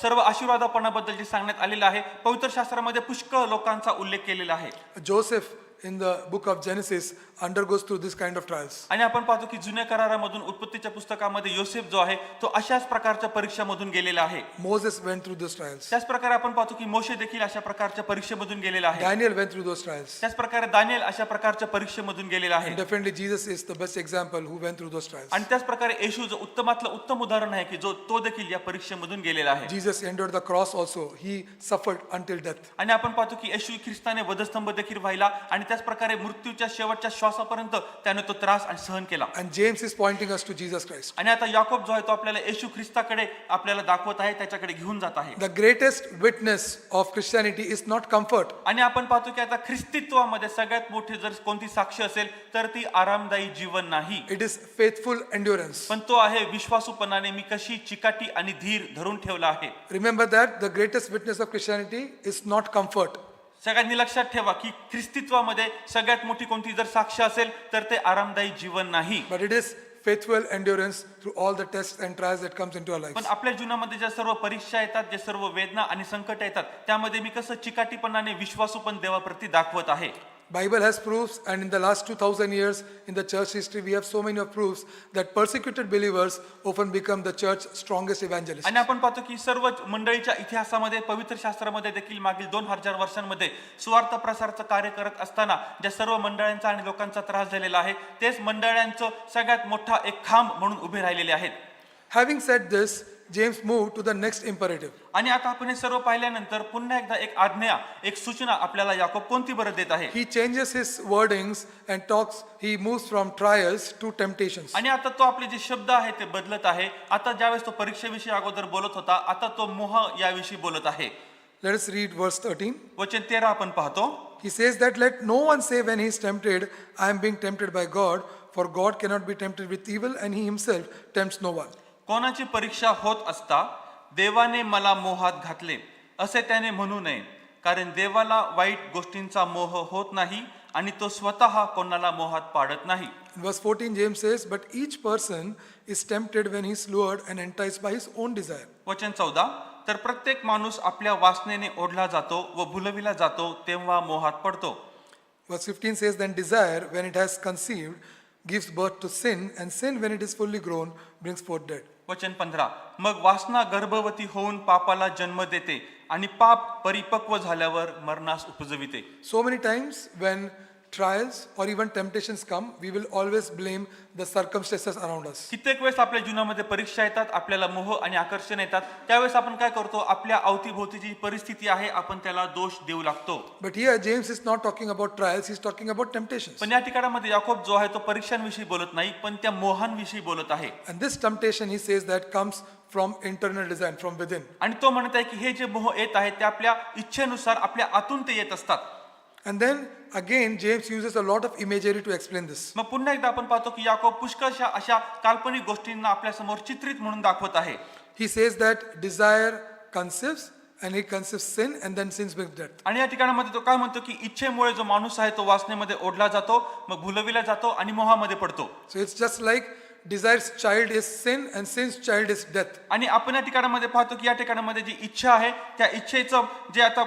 सर्व आशीर्वादापणाबद्दल जे सांगण्यात आलेलं आहे पवित्र शास्त्रामध्ये पुष्कळ लोकांचा उल्लेख केलेला आहे. Joseph in the book of Genesis undergoes through this kind of trials. आणि आपण पाहतो की जुन्या करारामधून उत्पत्तीच्या पुस्तकामध्ये योसेफ जो आहे तो अशाच प्रकारच्या परीक्षामधून गेलेला आहे. Moses went through those trials. त्याच प्रकारे आपण पाहतो की मोशे देखील अशा प्रकारच्या परीक्षेमधून गेलेला आहे. Daniel went through those trials. त्याच प्रकारे दानिएल अशा प्रकारच्या परीक्षेमधून गेलेला आहे. And definitely Jesus is the best example who went through those trials. आणि त्याच प्रकारे येशू जो उत्तमातलं उत्तम उदाहरण आहे की जो तो देखील या परीक्षेमधून गेलेला आहे. Jesus endured the cross also. He suffered until death. आणि आपण पाहतो की येशू ख्रिस्ताने वधस्तंभ देखील वाहिला आणि त्याच प्रकारे मृत्यूच्या शेवटच्या श्वासापर्यंत त्याने तो त्रास आणि सहन केला. And James is pointing us to Jesus Christ. आणि आता याकोब जो आहे तो आपल्याला येशू ख्रिस्ताकडे आपल्याला दाखवत आहे, त्याच्याकडे घेऊन जात आहे. The greatest witness of Christianity is not comfort. आणि आपण पाहतो की आता ख्रिस्तित्वामध्ये सगळ्यात मोठी जर कोणती साक्ष असेल तर ती आरामदायी जीवन नाही, It is faithful endurance. पण तो आहे विश्वासूपणाने मी कशी चिकाटी आणि धीर धरून ठेवला आहे. Remember that the greatest witness of Christianity is not comfort. सगळ्यांनी लक्षात ठेवा की ख्रिस्तित्वामध्ये सगळ्यात मोठी कोणती जर साक्ष असेल तर ते आरामदायी जीवन नाही, But it is faithful endurance through all the tests and trials that comes into our lives. पण आपल्या जीवनामध्ये ज्या सर्व परीक्षा येतात, जे सर्व वेदना आणि संकट येतात, त्यामध्ये मी कसं चिकाटीपणाने विश्वासूपण देवाप्रती दाखवत आहे. Bible has proofs, and in the last 2000 years in the church history we have so many of proofs that persecuted believers often become the church's strongest evangelists. आणि आपण पाहतो की सर्व मंडळीच्या इतिहासामध्ये पवित्र शास्त्रामध्ये देखील मागील 2000 वर्षांमध्ये सुवार्थ प्रसाराचं कार्य करत असताना ज्या सर्व मंडळांचा आणि लोकांचा त्रास झालेला आहे तेच मंडळांचं सगळ्यात मोठा एक खांब म्हणून उभे राहिलेले आहेत. Having said this, James moved to the next imperative. आणि आता आपण हे सर्व पाहिल्यानंतर पुन्हा एकदा एक आज्ञा, एक सूचना आपल्याला याकोब कोणती बरं देत आहे. He changes his wordings and he moves from trials to temptations. आणि आता तो आपले जे शब्द आहे ते बदलत आहे. आता ज्यावेळेस तो परीक्षेविषयी अगोदर बोलत होता, आता तो मोह याविषयी बोलत आहे. Let us read verse 13. वचन 13 आपण पाहतो. He says that let no one say when he is tempted, I am being tempted by God, for God cannot be tempted with evil and he himself tempts no one. कोणाची परीक्षा होत असता देवाने मला मोहात घातले असे त्याने म्हणू नये, कारण देवाला वाईट गोष्टींचा मोह होत नाही आणि तो स्वतः कोणाला मोहात पाडत नाही. In verse 14, James says, but each person is tempted when he is lured and enticed by his own desire. वचन 14, तर प्रत्येक माणूस आपल्या वासनेने ओढला जातो व भुलविला जातो तेव्हा मोहात पडतो. Verse 15 says, then desire, when it has conceived, gives birth to sin, and sin, when it is fully grown, brings forth death. वचन 15, मग वासना गर्भवती होऊन पापाला जन्म देते आणि पाप परिपक्व झाल्यावर मरणास उपजविते. So many times when trials or even temptations come, we will always blame the circumstances around us. कित्येक वेळेस आपल्या जीवनामध्ये परीक्षा येतात, आपल्याला मोह आणि आकर्षण येतात, त्यावेळेस आपण काय करतो, आपल्या अवतीभोवती जी परिस्थिती आहे आपण त्याला दोष देऊ लागतो. But here James is not talking about trials, he is talking about temptations. पण या ठिकाणामध्ये याकोब जो आहे तो परीक्षांविषयी बोलत नाही, पण त्या मोहांविषयी बोलत आहे. And this temptation, he says, that comes from internal design, from within. आणि तो म्हणत आहे की हे जे मोह येत आहेत ते आपल्या इच्छेनुसार आपल्या आतून ते येत असतात. And then again James uses a lot of imagery to explain this. मग पुन्हा एकदा आपण पाहतो की याकोब पुष्कळशा अशा काल्पनिक गोष्टींना आपल्या समोर चित्रित म्हणून दाखवत आहे. He says that desire conceives and it conceives sin and then sins brings death. आणि या ठिकाणामध्ये तो काय म्हणतो की इच्छेमुळे जो माणूस आहे तो वासनेमध्ये ओढला जातो, मग भुलविला जातो आणि मोहामध्ये पडतो. So it's just like desire's child is sin and sin's child is death. आणि आपण या ठिकाणामध्ये पाहतो की या ठिकाणामध्ये जी इच्छा आहे त्या इच्छेचं जे आता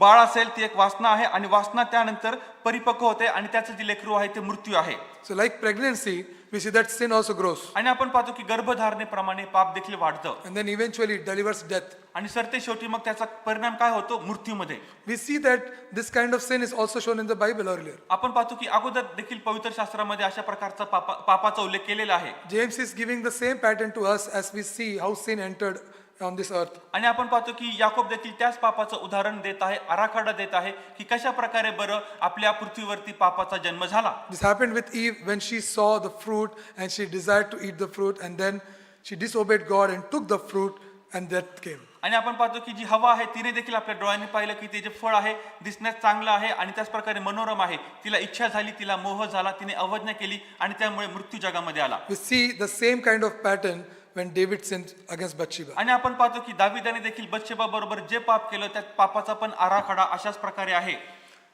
बाळ असेल ती एक वासना आहे आणि वासना त्यानंतर परिपक्व होते आणि त्याचं जे लेकरू आहे ते मृत्यू आहे. So like pregnancy, we see that sin also grows. आणि आपण पाहतो की गर्भधारणेप्रमाणे पाप देखील वाढतं And then eventually it delivers death. आणि सरते शेवटी मग त्याचा परिणाम काय होतो, मृत्यूमध्ये. We see that this kind of sin is also shown in the Bible earlier. आपण पाहतो की अगोदर देखील पवित्र शास्त्रामध्ये अशा प्रकारचा पापाचा उल्लेख केलेला आहे. James is giving the same pattern to us as we see how sin entered on this earth. आणि आपण पाहतो की याकोब देखील त्याच पापाचं उदाहरण देत आहे, आराखडा देत आहे की कशा प्रकारे बरं आपल्या पृथ्वीवरती पापाचा जन्म झाला. This happened with Eve when she saw the fruit and she desired to eat the fruit, and then she disobeyed God and took the fruit and death came. आणि आपण पाहतो की जी हवा आहे तिने देखील आपल्या डोळ्यांनी पाहिलं की ते जे फळ आहे दिसण्यास चांगलं आहे आणि त्याच प्रकारे मनोरम आहे, तिला इच्छा झाली, तिला मोह झाला, तिने अवज्ञा केली आणि त्यामुळे मृत्यू जगामध्ये आला. We see the same kind of pattern when David sinned against Bathsheba. आणि आपण पाहतो की दाविदाने देखील बत्शेबा बरोबर जे पाप केलं त्या पापाचा पण आराखडा अशाच प्रकारे आहे.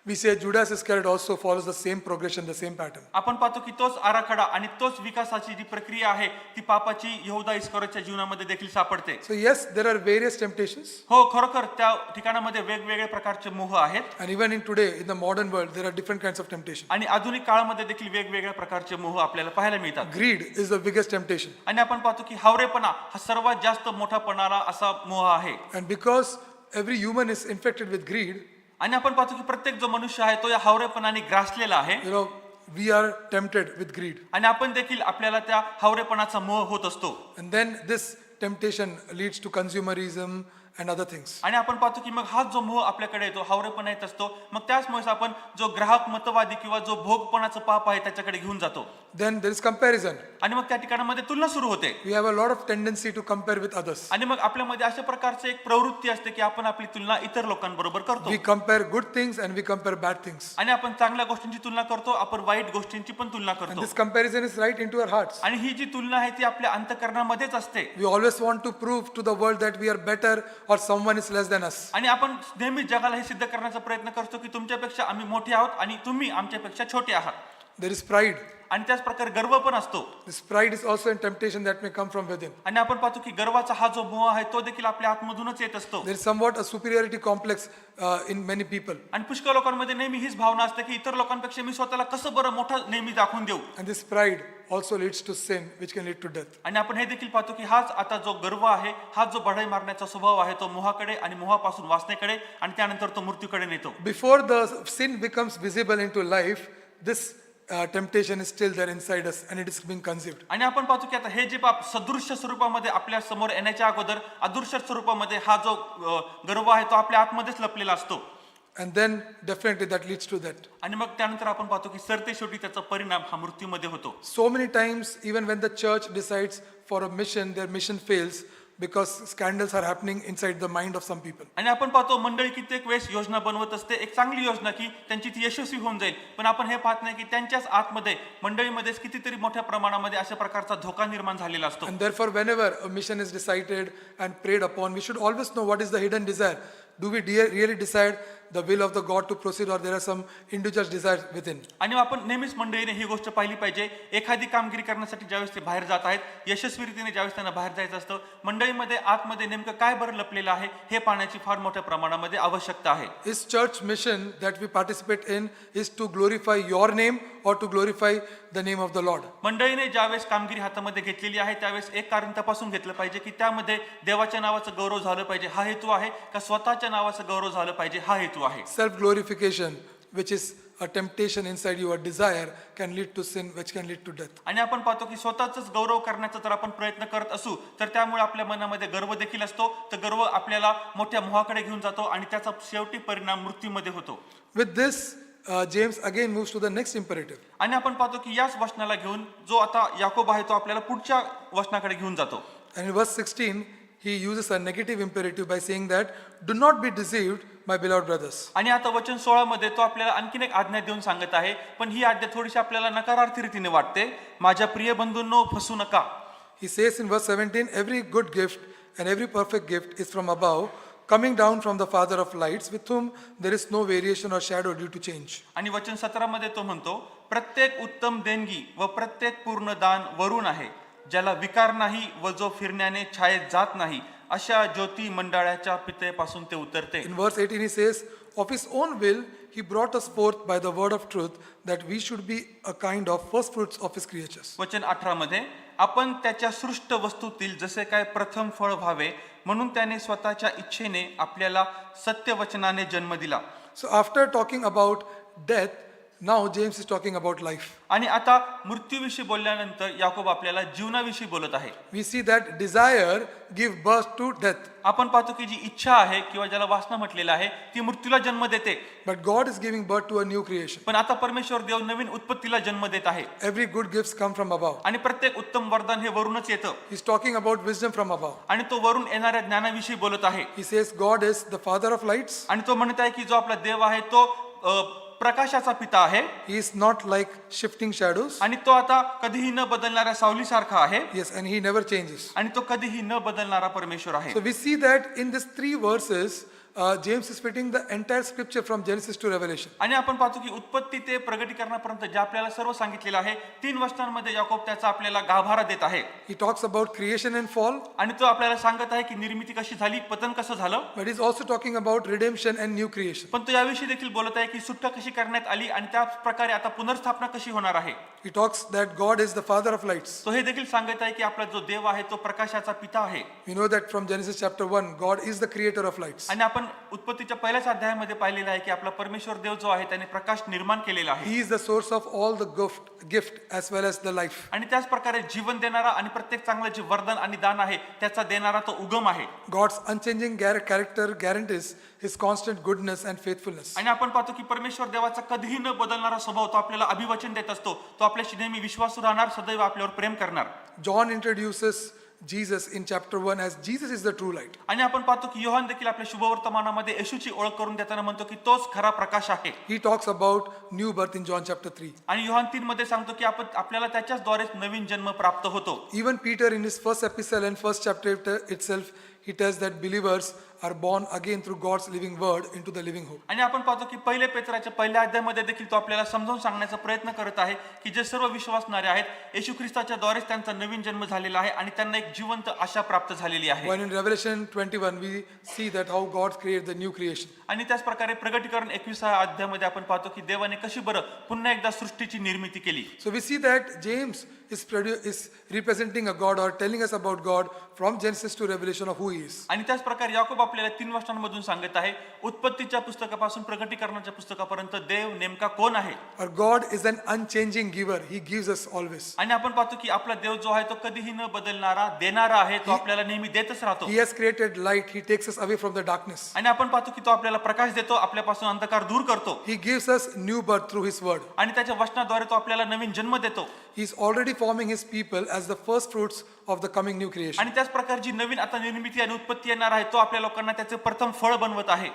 We say Judas Iscariot also follows the same progression, the same pattern. आपण पाहतो की तोच आराखडा आणि तोच विकासाची जी प्रक्रिया आहे ती पापाची यहूदा इस्करियोतच्या जीवनामध्ये देखील सापडते. So yes, there are various temptations, हो, खरोखर त्या ठिकाणामध्ये वेगवेगळे प्रकारचे मोह आहेत and even in today, in the modern world, there are different kinds of temptation. आणि आधुनिक काळामध्ये देखील वेगवेगळ्या प्रकारचे मोह आपल्याला पाहायला मिळतात. Greed is the biggest temptation, आणि आपण पाहतो की हावरेपणा हा सर्वात जास्त मोठापणाला असा मोह आहे. and because every human is infected with greed, आणि आपण पाहतो की प्रत्येक जो मनुष्य आहे तो या हावरेपणाने ग्रासलेला आहे we are tempted with greed, आणि आपण देखील आपल्याला त्या हावरेपणाचा मोह होत असतो. and then this temptation leads to consumerism and other things. आणि आपण पाहतो की मग हा जो मोह आपल्याकडे येतो, हावरेपणा येत असतो, मग त्याचमुळे आपण जो ग्राहक मतवादी किंवा जो भोगपणाचं पाप आहे त्याच्याकडे घेऊन जातो. Then there is comparison. आणि मग त्या ठिकाणामध्ये तुलना सुरू होते. We have a lot of tendency to compare with others. आणि मग आपल्यामध्ये अशा प्रकारचे एक प्रवृत्ती असते की आपण आपली तुलना इतर लोकांबरोबर करतो. We compare good things and we compare bad things. आणि आपण चांगल्या गोष्टींची तुलना करतो, आपण वाईट गोष्टींची पण तुलना And करतो. this comparison is right into our hearts. आणि ही जी तुलना आहे ती आपल्या अंतःकरणामध्येच असते. We always want to prove to the world that we are better or someone is less than us. आणि आपण नेहमी जगाला हे सिद्ध करण्याचा प्रयत्न करतो की तुमच्यापेक्षा आम्ही मोठे आहोत आणि तुम्ही आमच्यापेक्षा छोटे आहात. There is pride. आणि त्याच प्रकारे गर्व पण असतो. This pride is also a temptation that may come from within. आणि आपण पाहतो की गर्वाचा हा जो मोह आहे तो देखील आपल्या आतमधूनच येत असतो. There is somewhat a superiority complex in many people. आणि पुष्कळ लोकांमध्ये नेहमी हीच भावना असते की इतर लोकांपेक्षा मी स्वतःला कसं बरं मोठं नेहमी दाखवून देऊ. And this pride also leads to sin, which can lead to death. आणि आपण हे देखील पाहतो की हाच आता जो गर्व आहे, हा जो बढाई मारण्याचा स्वभाव आहे तो मोहाकडे आणि मोहापासून वाचण्याकडे आणि त्यानंतर तो मृत्यूकडे नेतो. Before the sin becomes visible into life, this temptation is still there inside us and it is being conceived. आणि आपण पाहतो की आता हे जे पाप सदृश्य स्वरूपामध्ये आपल्या समोर येण्याच्या अगोदर अदृश्य स्वरूपामध्ये हा जो गर्व आहे तो आपल्या आतमध्येच लपलेला असतो. And then definitely that leads to that. आणि मग त्यानंतर आपण पाहतो की सरते शेवटी त्याचा परिणाम हा मृत्यूमध्ये होतो. So many times, even when the church decides for a mission, their mission fails because scandals are happening inside the mind of some people. आणि आपण पाहतो मंडळी कित्येक वेळेस योजना बनवत असते, एक चांगली योजना की त्यांची ती यशस्वी होऊन जाईल, पण आपण हे पाहत नाही की त्यांच्याच आतमध्ये मंडळीमध्येच कितीतरी मोठ्या प्रमाणामध्ये अशा प्रकारचा धोका निर्माण झालेला असतो. And therefore, whenever a mission is decided and prayed upon, we should always know what is the hidden desire. Do we really decide the will of the God to proceed, or there are some individual desires within? आणि आपण नेहमीच मंडळीने ही गोष्ट पाहिली पाहिजे, एखादी कामगिरी करण्यासाठी ज्यावेळेस ते बाहेर जात आहेत, यशस्वी रीतीने ज्यावेळेस त्यांना बाहेर जायचं असतं, मंडळीमध्ये आतमध्ये नेमकं काय बरं लपलेलं आहे हे पाहण्याची फार मोठ्या प्रमाणामध्ये आवश्यकता आहे. Is church mission that we participate in is to glorify your name or to glorify the name of the Lord? मंडळीने ज्यावेळेस कामगिरी हातामध्ये घेतलेली आहे त्यावेळेस एक कारण तपासून घेतलं पाहिजे की त्यामध्ये देवाच्या नावाचं गौरव झालं पाहिजे हा हेतू आहे का स्वतःच्या नावाचं गौरव झालं पाहिजे हा हेतू आहे. Self glorification, which is a temptation inside you, a desire, can lead to sin, which can lead to death. आणि आपण पाहतो की स्वतःच गौरव करण्याचा जर आपण प्रयत्न करत असू तर त्यामुळे आपल्या मनामध्ये गर्व देखील असतो, तर गर्व आपल्याला मोठ्या मोहाकडे घेऊन जातो आणि त्याचा शेवटी परिणाम मृत्यूमध्ये होतो. With this, James again moves to the next imperative. आणि आपण पाहतो की याच वचनाला घेऊन जो आता याकोब आहे तो आपल्याला पुढच्या वचनाकडे घेऊन जातो. And in verse 16, he uses a negative imperative by saying that, do not be deceived, my beloved brothers. आणि आता वचन 16 मध्ये तो आपल्याला आणखीन एक आज्ञा देऊन सांगत आहे, पण ही आज्ञा थोडीशी आपल्याला नकारार्थी रीतीने वाटते. माझ्या प्रिय बंधूंनो फसू नका. He says in verse 17, every good gift and every perfect gift is from above, coming down from the Father of lights, with whom there is no variation or shadow due to change. आणि वचन 17 मध्ये तो म्हणतो, प्रत्येक उत्तम देणगी व प्रत्येक पूर्ण दान वरून आहे, ज्याला विकार नाही व जो फिरण्याने छायेत जात नाही, अशा ज्योती मंडळाच्या पितेपासून ते उतरते. In verse 18 he says, of his own will he brought us forth by the word of truth, that we should be a kind of first fruits of his creatures. वचन 18 मध्ये, आपण त्याच्या सृष्ट वस्तूतील जसे काय प्रथम फळ व्हावे म्हणून त्याने स्वतःच्या इच्छेने आपल्याला सत्यवचनाने जन्म दिला. So after talking about death, now James is talking about life. आणि आता मृत्यूविषयी बोलल्यानंतर याकोब आपल्याला जीवनाविषयी बोलत आहे. We see that desire give birth to death. आपण पाहतो की जी इच्छा आहे किंवा ज्याला वासना म्हटलेलं आहे ती मृत्यूला जन्म देते. But God is giving birth to a new creation. पण आता परमेश्वर देव नवीन उत्पत्तीला जन्म देत आहे. Every good gifts come from above. आणि प्रत्येक उत्तम वरदान हे वरूनच येतं. He's talking about wisdom from above. आणि तो वरून येणाऱ्या ज्ञानाविषयी बोलत आहे. He says God is the father of lights. आणि तो म्हणत आहे की जो आपला देव आहे तो प्रकाशाचा पिता आहे. He is not like shifting shadows. आणि तो आता कधीही न बदलणाऱ्या सावलीसारखा आहे. Yes, and he never changes. आणि तो कधीही न बदलणारा परमेश्वर आहे. So we see that in these three verses, James is fitting the entire scripture from Genesis to Revelation. आणि आपण पाहतो की उत्पत्ती ते प्रगटीकरणापर्यंत जे आपल्याला सर्व सांगितलेलं आहे 3 वचनांमध्ये याकोब त्याचा आपल्याला गाभारा देत आहे He talks about creation and fall, आणि तो आपल्याला सांगत आहे की निर्मिती कशी झाली, पतन कसं झालं, but he's also talking about redemption and new creation. पण तो याविषयी देखील बोलत आहे की सुटका कशी करण्यात आली आणि त्या प्रकारे आता पुनर्स्थापना कशी होणार आहे. He talks that God is the father of lights. तो हे देखील सांगत आहे की आपला जो देव आहे तो प्रकाशाचा पिता आहे. We know that from Genesis chapter 1, God is the creator of lights. आणि आपण उत्पत्तीच्या पहिल्याच अध्यायामध्ये पाहिलेलं आहे की आपला परमेश्वर देव जो आहे त्याने प्रकाश निर्माण केलेला आहे He is the source of all the gift as well as the life. आणि त्याच प्रकारे जीवन देणारा आणि प्रत्येक चांगलं जे वरदान आणि दान आहे त्याचा देणारा तो उगम आहे. God's unchanging character guarantees his constant goodness and faithfulness. आणि आपण पाहतो की परमेश्वर देवाचा कधीही न बदलणारा स्वभाव तो आपल्याला अभिवचन देत असतो. तो आपल्याशी नेहमी विश्वासू राहणार, सदैव आपल्यावर प्रेम करणार. John introduces Jesus in chapter 1 as Jesus is the true light. आणि आपण पाहतो की योहान देखील आपल्या शुभवर्तमानामध्ये येशूची ओळख करून देताना म्हणतो की तोच खरा प्रकाश आहे. He talks about new birth in John chapter 3. आणि योहान 3 मध्ये सांगतो की आपल्याला त्याच्याचद्वारे नवीन जन्म प्राप्त होतो. Even Peter in his first epistle and first chapter itself, he tells that believers are born again through God's living word into the living hope. आणि आपण पाहतो की पहिले पेत्राच्या पहिल्या अध्यायामध्ये देखील तो आपल्याला समजावून सांगण्याचा प्रयत्न करत आहे की जे सर्व विश्वासणारे आहेत येशू ख्रिस्ताच्या द्वारेच त्यांचा नवीन जन्म झालेला आहे आणि त्यांना एक जिवंत आशा प्राप्त झालेली आहे. When in Revelation 21 we see that how God created the new creation. आणि त्याच प्रकारे प्रगटीकरण 21व्या अध्यायामध्ये आपण पाहतो की देवाने कशी बरं पुन्हा एकदा सृष्टीची निर्मिती केली. So we see that James is representing a God or telling us about God from Genesis to Revelation of who he is. आणि त्याच प्रकारे याकोब आपल्याला 3 वचनांमधून सांगत आहे उत्पत्तीच्या पुस्तकापासून प्रगटीकरणाच्या पुस्तकापर्यंत देव नेमका कोण आहे. Our God is an unchanging giver. He gives us always. आणि आपण पाहतो की आपला देव जो आहे तो कधीही न बदलणारा देणारा आहे. तो आपल्याला नेहमी देतच राहतो. He has created light. He takes us away from the darkness. आणि आपण पाहतो की तो आपल्याला प्रकाश देतो, आपल्यापासून अंधकार दूर करतो. He gives us new birth through his word. आणि त्याच्या वचनाद्वारे तो आपल्याला नवीन जन्म देतो. He is already forming his people as the first fruits of the coming new creation. आणि त्याच प्रकारची नवीन आता निर्मिती आणि उत्पत्ती येणार आहे तो आपल्या लोकांना त्याचे प्रथम फळ बनवत आहे.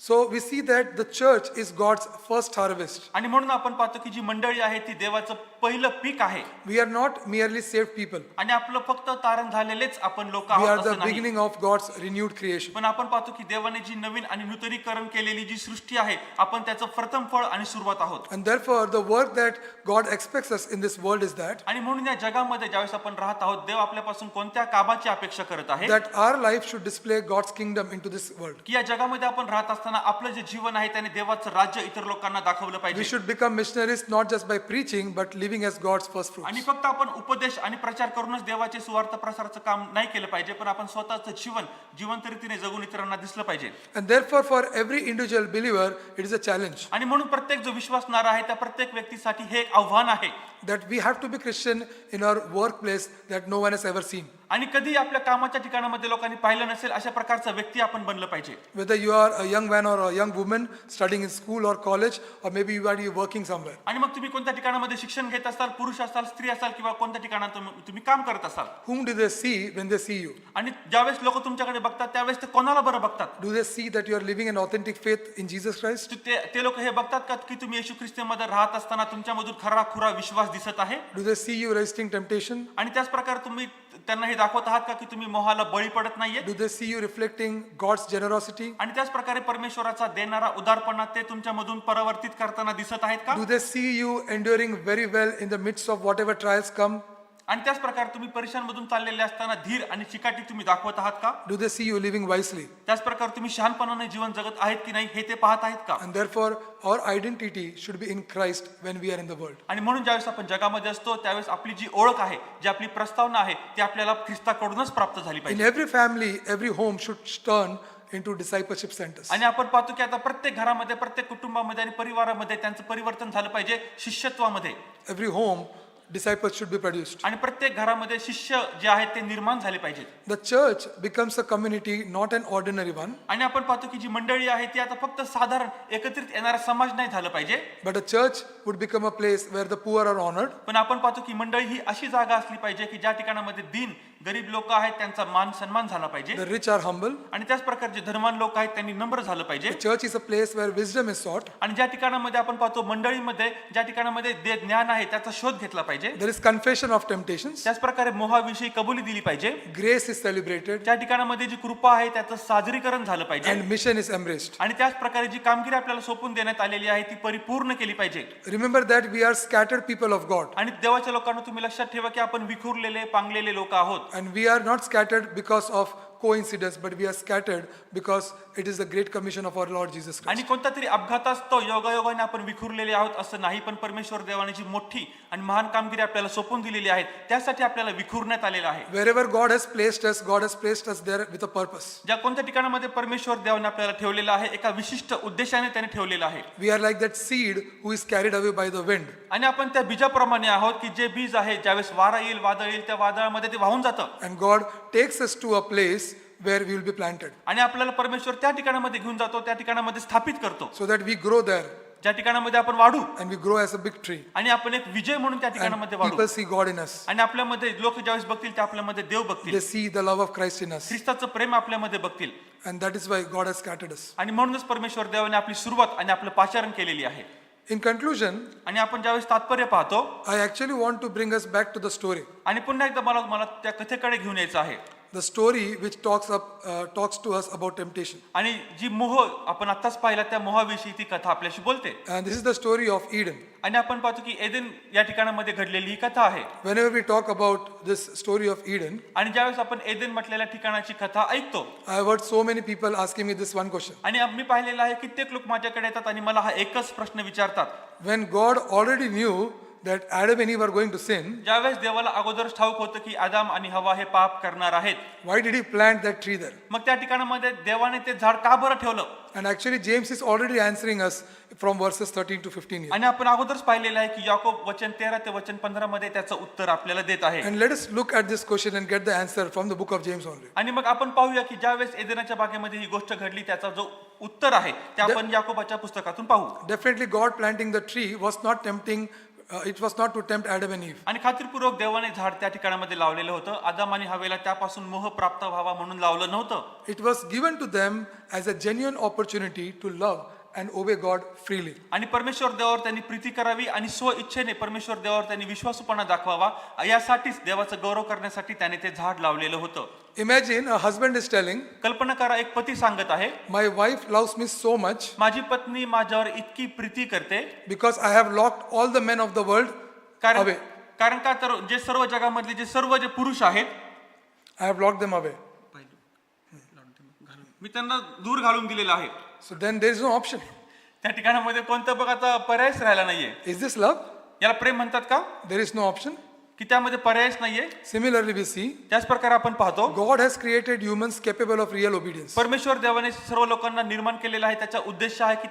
So we see that the church is God's first harvest. आणि म्हणून आपण पाहतो की जी मंडळी आहे ती देवाचं पहिलं पीक आहे. We are not merely saved people. आणि आपलं फक्त तारण झालेलेच आपण लोक We are आहोत the असं नाही. beginning of God's renewed creation. पण आपण पाहतो की देवाने जी नवीन आणि नूतनीकरण केलेली जी सृष्टी आहे आपण त्याचं प्रथम फळ आणि सुरुवात आहोत. And therefore the work that God expects us in this world is that आणि म्हणून या जगामध्ये ज्यावेळेस आपण राहत आहोत देव आपल्यापासून कोणत्या कामाची अपेक्षा करत आहे our life should display God's kingdom into this world. की या जगामध्ये आपण राहत असताना आपलं जे जीवन आहे त्याने देवाचं राज्य इतर लोकांना दाखवलं We पाहिजे. should become missionaries not just by preaching but living as God's first fruits. आणि फक्त आपण उपदेश आणि प्रचार करूनच देवाचे सुवार्थ प्रसाराचं काम नाही केलं पाहिजे, पण आपण स्वतःचं जीवन जिवंत रीतीने जगून इतरांना दिसलं पाहिजे. And therefore for every individual believer it is a challenge आणि म्हणून प्रत्येक जो विश्वासणारा आहे त्या प्रत्येक व्यक्तीसाठी हे एक आव्हान आहे that we have to be Christian in our workplace that no one has ever seen. आणि कधी आपल्या कामाच्या ठिकाणामध्ये लोकांनी पाहिलं नसेल अशा प्रकारचा व्यक्ती आपण बनलं पाहिजे. Whether you are a young man or a young woman studying in school or college or maybe you are working somewhere. आणि मग तुम्ही कोणत्या ठिकाणामध्ये शिक्षण घेत असाल, पुरुष असाल, स्त्री असाल किंवा कोणत्या ठिकाणात तुम्ही काम करत असाल. Whom do they see when they see you? आणि ज्यावेळेस लोक तुमच्याकडे बघतात त्यावेळेस ते कोणाला बरं बघतात. Do they see that you are living an authentic faith in Jesus Christ? ते लोक हे बघतात का की तुम्ही येशू ख्रिस्तामध्ये राहत असताना तुमच्यामधून खरा खुरा विश्वास दिसत आहे. Do they see you resisting temptation? आणि त्याच प्रकारे तुम्ही त्यांना हे दाखवत आहात का की तुम्ही मोहाला बळी पडत नाहीये. Do they see you reflecting God's generosity? आणि त्याच प्रकारे परमेश्वराचा देणारा उदारपणा ते तुमच्यामधून परावर्तित करताना दिसत आहेत का. Do they see you enduring very well in the midst of whatever trials come? आणि त्याच प्रकारे तुम्ही परीक्षांमधून चाललेले असताना धीर आणि चिकाटी तुम्ही दाखवत आहात का. Do they see you living wisely? त्याच प्रकारे तुम्ही शहाणपणाने जीवन जगत आहेत की नाही हे ते पाहत आहेत का. And therefore our identity should be in Christ when we are in the world. आणि म्हणून ज्यावेळेस आपण जगामध्ये असतो त्यावेळेस आपली जी ओळख आहे, जी आपली प्रस्तावना आहे ती आपल्याला ख्रिस्ताकडूनच प्राप्त झाली In पाहिजे. every family, every home should turn into discipleship centers. आणि आपण पाहतो की आता प्रत्येक घरामध्ये, प्रत्येक कुटुंबामध्ये आणि परिवारामध्ये त्यांचं परिवर्तन झालं पाहिजे शिष्यत्वामध्ये. Every home disciples should be produced. आणि प्रत्येक घरामध्ये शिष्य जे आहेत ते निर्माण झाले पाहिजेत. The church becomes a community, not an ordinary one, आणि आपण पाहतो की जी मंडळी आहे ती आता फक्त साधारण एकत्रित येणारा समाज नाही झालं पाहिजे, but a church would become a place where the poor are honored, पण आपण पाहतो की मंडळी ही अशी जागा असली पाहिजे की ज्या ठिकाणामध्ये दीन गरीब लोक आहेत त्यांचा मान सन्मान झाला पाहिजे the rich are humble. आणि त्याच प्रकारे जे धनवान लोक आहेत त्यांनी नम्र झालं पाहिजे The church is a place where wisdom is sought. आणि ज्या ठिकाणामध्ये आपण पाहतो मंडळीमध्ये ज्या ठिकाणामध्ये ज्ञान आहे त्याचा शोध घेतला पाहिजे There is confession of temptations. त्याच प्रकारे मोहाविषयी कबुली दिली पाहिजे Grace is celebrated त्या ठिकाणामध्ये जी कृपा आहे त्याचं साजरीकरण झालं पाहिजे and mission is embraced. आणि त्याच प्रकारे जी कामगिरी आपल्याला सोपून देण्यात आलेली आहे ती परिपूर्ण केली पाहिजे Remember that we are scattered people of God, आणि देवाच्या लोकांना तुम्ही लक्षात ठेवा की आपण विखुरलेले पांगलेले लोक आहोत and we are not scattered because of coincidence, but we are scattered because it is the great commission of our Lord Jesus आणि Christ. कोणता तरी अपघातास्तव योगायोगाने आपण विखुरलेले आहोत असं नाही पण परमेश्वर देवाने जी मोठी आणि महान कामगिरी आपल्याला सोपून दिलेली आहे त्यासाठी आपल्याला विखुरण्यात आलेलं आहे Wherever God has placed us there with a purpose. ज्या कोणत्या ठिकाणामध्ये परमेश्वर देवाने आपल्याला ठेवलेलं आहे एका विशिष्ट उद्देशाने त्याने ठेवलेलं आहे We are like that seed who is carried away by the wind. आणि आपण त्या बीजाप्रमाणे आहोत की जे बीज आहे ज्यावेळेस वारा येईल वादळ येईल त्या वादळामध्ये ते वाहून जातं And God takes us to a place where we will be planted, आणि आपल्याला परमेश्वर त्या ठिकाणामध्ये घेऊन जातो त्या ठिकाणामध्ये स्थापित करतो so that we grow there ज्या ठिकाणामध्ये आपण वाढू and we grow as a big tree. आणि आपण एक विजय म्हणून त्या And ठिकाणामध्ये वाढू people see God in us. आणि आपल्यामध्ये लोक ज्यावेळेस बघतील ते आपल्यामध्ये देव बघतील They see the love of Christ in us. ख्रिस्ताचं प्रेम आपल्यामध्ये बघतील And that is why God has scattered us. आणि म्हणूनच परमेश्वर देवाने आपली सुरुवात आणि आपलं पाचारण केलेली आहे In conclusion, आणि आपण ज्यावेळेस तात्पर्य पाहतो I actually want to bring us back to the story. आणि पुन्हा एकदा मला त्या कथेकडे घेऊन यायचं आहे The story which talks to us about temptation. आणि जी मोह आपण आत्ताच पाहिला त्या मोहाविषयी ती कथा आपल्याशी बोलते And this is the story of Eden. आणि आपण पाहतो की एदेन या ठिकाणामध्ये घडलेली ही कथा आहे Whenever we talk about this story of Eden, आणि ज्यावेळेस आपण एदेन म्हटलेल्या ठिकाणाची कथा ऐकतो I have heard so many people asking me this one question. आणि मी पाहिलेलं आहे कित्येक लोक माझ्याकडे येतात आणि मला हा एकच प्रश्न विचारतात When God already knew that Adam and Eve are going to sin, ज्यावेळेस देवाला अगोदरच ठाऊक होतं की आदाम आणि हवा हे पाप करणार आहेत why did he plant that tree there? मग त्या ठिकाणामध्ये देवाने ते झाड का बरं ठेवलं And actually James is already answering us from verses 13 to 15 here. आणि आपण अगोदरच पाहिलेलं आहे की याकोब वचन 13 ते वचन 15 मध्ये त्याचं उत्तर आपल्याला देत आहे And let us look at this question and get the answer from the book of James only. आणि मग आपण पाहूया की ज्यावेळेस एदेनाच्या बागेमध्ये ही गोष्ट घडली त्याचा जो उत्तर आहे ते आपण याकोबाच्या पुस्तकातून पाहू Definitely God planting the tree was not tempting, it was not to tempt Adam and Eve. आणि खात्रीपूर्वक देवाने झाड त्या ठिकाणामध्ये लावलेलं होतं आदाम आणि हवेला त्यापासून मोह प्राप्त व्हावा म्हणून लावलं नव्हतं It was given to them as a genuine opportunity to love and obey God freely. आणि परमेश्वर देवावर त्यांनी प्रीती करावी आणि स्व इच्छेने परमेश्वर देवावर त्यांनी विश्वासूपणा दाखवावा यासाठीच देवाचं गौरव करण्यासाठी त्याने ते झाड लावलेलं होतं Imagine a husband is telling, कल्पना करा एक पती सांगत आहे my wife loves me so much माझी पत्नी माझ्यावर इतकी प्रीती करते because I have locked all the men of the world कारण away. कारण का तर जे सर्व जगामधले जे सर्व जे पुरुष आहेत I have locked them away. मी त्यांना दूर घालून दिलेलं आहे So then there is no option. त्या ठिकाणामध्ये कोणतं बघ आता पर्यायच राहिला नाहीये Is this love? याला प्रेम म्हणतात का There is no option. की त्यामध्ये पर्यायच नाहीये Similarly, we see त्याच प्रकारे आपण पाहतो God has created humans capable of real obedience. परमेश्वर देवाने सर्व लोकांना निर्माण केलेला आहे त्याचा उद्देश आहे की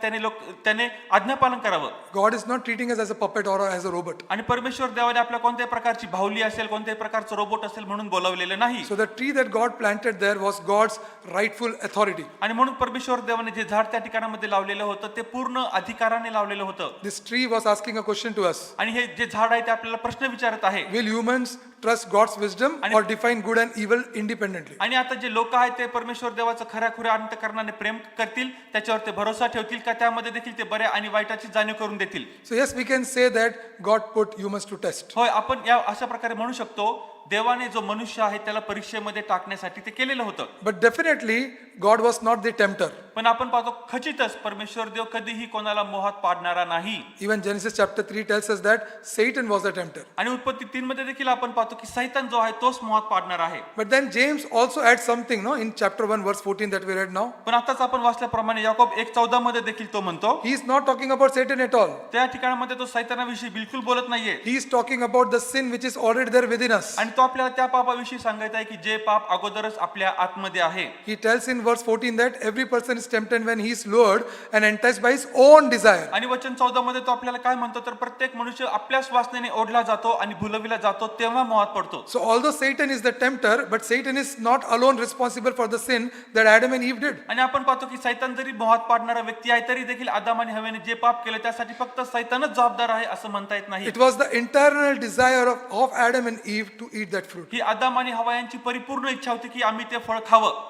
त्याने आज्ञापालन करावं God is not treating us as a puppet or as a robot. आणि परमेश्वर देवाने आपल्या कोणत्याही प्रकारची भावली असेल कोणत्याही प्रकारचं रोबोट असेल म्हणून बोलावलेलं नाही So the tree that God planted there was God's rightful authority. आणि म्हणून परमेश्वर देवाने जे झाड त्या ठिकाणामध्ये लावलेलं होतं ते पूर्ण अधिकाराने लावलेलं होतं This tree was asking a question to us. आणि हे जे झाड आहे ते आपल्याला प्रश्न विचारत आहे Will humans trust God's wisdom or define good and evil independently? आणि आता जे लोक आहेत ते परमेश्वर देवाचं खऱ्या खुऱ्या अंतःकरणाने प्रेम करतील त्याच्यावर ते भरोसा ठेवतील का त्यामध्ये देखील ते बऱ्या आणि वाईटाची जाणीव करून देतील So yes, we can say that God put humans to test. होय आपण या अशा प्रकारे म्हणू शकतो देवाने जो मनुष्य आहे त्याला परीक्षेमध्ये टाकण्यासाठी ते केलेलं होतं But definitely God was not the tempter. पण आपण पाहतो खचितच परमेश्वर देव कधीही कोणाला मोहात पाडणारा नाही Even Genesis chapter 3 tells us that Satan was the tempter. आणि उत्पत्ती 3 मध्ये देखील आपण पाहतो की सैतान जो आहे तोच मोहात पाडणार आहे But then James also adds something, no, in chapter 1 verse 14 that we read now. पण आताच आपण वाचल्याप्रमाणे याकोब 1:14 मध्ये देखील तो म्हणतो He is not talking about Satan at all. त्या ठिकाणामध्ये तो सैतानाविषयी बिलकुल बोलत नाहीये He is talking about the sin which is already there within us. आणि तो आपल्याला त्या पापाविषयी सांगत आहे की जे पाप अगोदरच आपल्या आतमध्ये आहे He tells in verse 14 that every person is is tempted when he is lured and enticed by his own desire. आणि वचन 14 मध्ये तो आपल्याला काय म्हणतो तर प्रत्येक मनुष्य आपल्याच वासनेने ओढला जातो आणि भुलविला जातो तेव्हा मोहात पडतो. So although Satan is the tempter, but Satan is not alone responsible for the sin that Adam and Eve did. आणि आपण पाहतो की सैतान जरी मोहात पाडणारा व्यक्ती आहे तरी देखील आदाम आणि हवेने जे पाप केले त्यासाठी फक्त सैतानच जबाबदार आहे असं म्हणता येत नाही. It was the internal desire of Adam and Eve to eat that fruit. ही आदाम आणि हवा यांची परिपूर्ण इच्छा होती की आम्ही ते फळ खावं.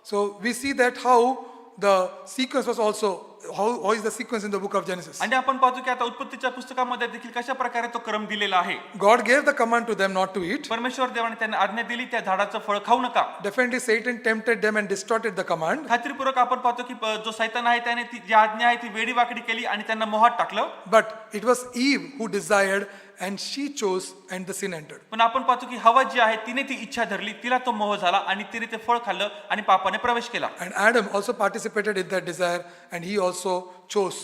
So we see that how the sequence was also, how is the sequence in the book of Genesis. आणि आपण पाहतो की आता उत्पत्तीच्या पुस्तकामध्ये देखील कशा प्रकारे तो क्रम दिलेला आहे. God gave the command to them not to eat. परमेश्वर देवाने त्यांना आज्ञा दिली त्या झाडाचं फळ खाऊ नका. Definitely Satan tempted them and distorted the command. खात्रीपूर्वक आपण पाहतो की जो सैतान आहे त्याने ती जी आज्ञा आहे ती वेडीवाकडी केली आणि त्यांना मोहात टाकलं. But it was Eve who desired and she chose and the sin entered. पण आपण पाहतो की हवा जी आहे तिने ती इच्छा धरली तिला तो मोह झाला आणि तिने ते फळ खाल्लं आणि पापाने प्रवेश केला. And Adam also participated in that desire and he also chose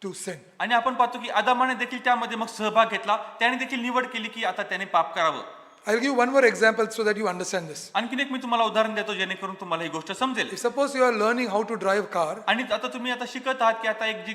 to sin. आणि आपण पाहतो की आदामाने देखील त्यामध्ये मग सहभाग घेतला त्याने देखील निवड केली की आता त्याने पाप करावं. I'll give one more example so that you understand this. आणखीन एक मी तुम्हाला उदाहरण देतो जेणेकरून तुम्हाला ही गोष्ट समजेल. If suppose you are learning how to drive car, आणि आता तुम्ही आता शिकत आहात की आता एक जी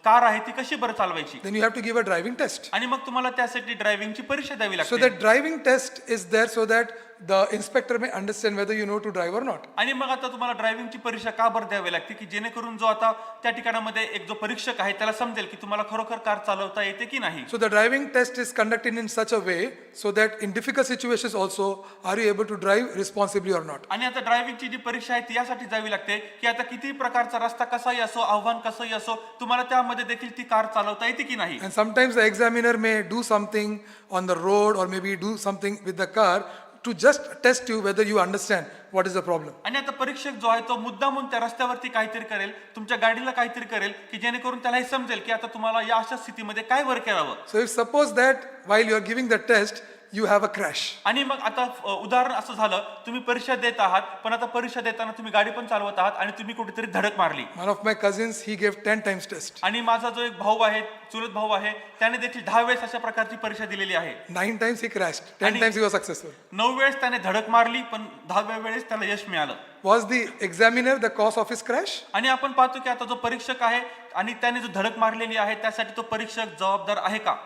कार आहे ती कशी बरं चालवायची then you have to give a driving test. आणि मग तुम्हाला त्यासाठी ड्रायव्हिंगची परीक्षा द्यावी So लागते. that driving test is there so that the inspector may understand whether you know to drive or not. आणि मग आता तुम्हाला ड्रायव्हिंगची परीक्षा का बरं द्यावी लागते की जेणेकरून जो आता त्या ठिकाणामध्ये एक जो परीक्षक आहे त्याला समजेल की तुम्हाला खरोखर कार चालवता येते की नाही. So the driving test is conducted in such a way so that in difficult situations also are you able to drive responsibly or not. आणि आता ड्रायव्हिंगची जी परीक्षा आहे ती यासाठी जावी लागते की आता किती प्रकारचा रस्ता कसाही असो आव्हान कसंही असो तुम्हाला त्यामध्ये देखील ती कार चालवता येते की नाही. And sometimes the examiner may do something on the road or maybe do something with the car to just test you whether you understand what is the problem. आणि आता परीक्षक जो आहे तो मुद्दामून त्या रस्त्यावरती काहीतरी करेल तुमच्या गाडीला काहीतरी करेल की जेणेकरून त्याला हे समजेल की आता तुम्हाला या अशा स्थितीमध्ये काय वर करावं. So if suppose that while you are giving the test you have a crash. आणि मग आता उदाहरण असं झालं तुम्ही परीक्षा देत आहात पण आता परीक्षा देताना तुम्ही गाडी पण चालवत आहात आणि तुम्ही कुठेतरी धडक मारली. One of my cousins he gave 10 times test. आणि माझा जो एक भाऊ आहे चुलत भाऊ आहे त्याने देखील 10 वेळेस अशा प्रकारची परीक्षा दिलेली आहे. 9 times he crashed, 10 times he was successful. 9 वेळेस त्याने धडक मारली पण 10व्या वेळेस त्याला यश मिळालं. Was the examiner the cause of his crash? आणि आपण पाहतो की आता जो परीक्षक आहे आणि त्याने जो धडक मारलेली आहे त्यासाठी तो परीक्षक जबाबदार आहे का?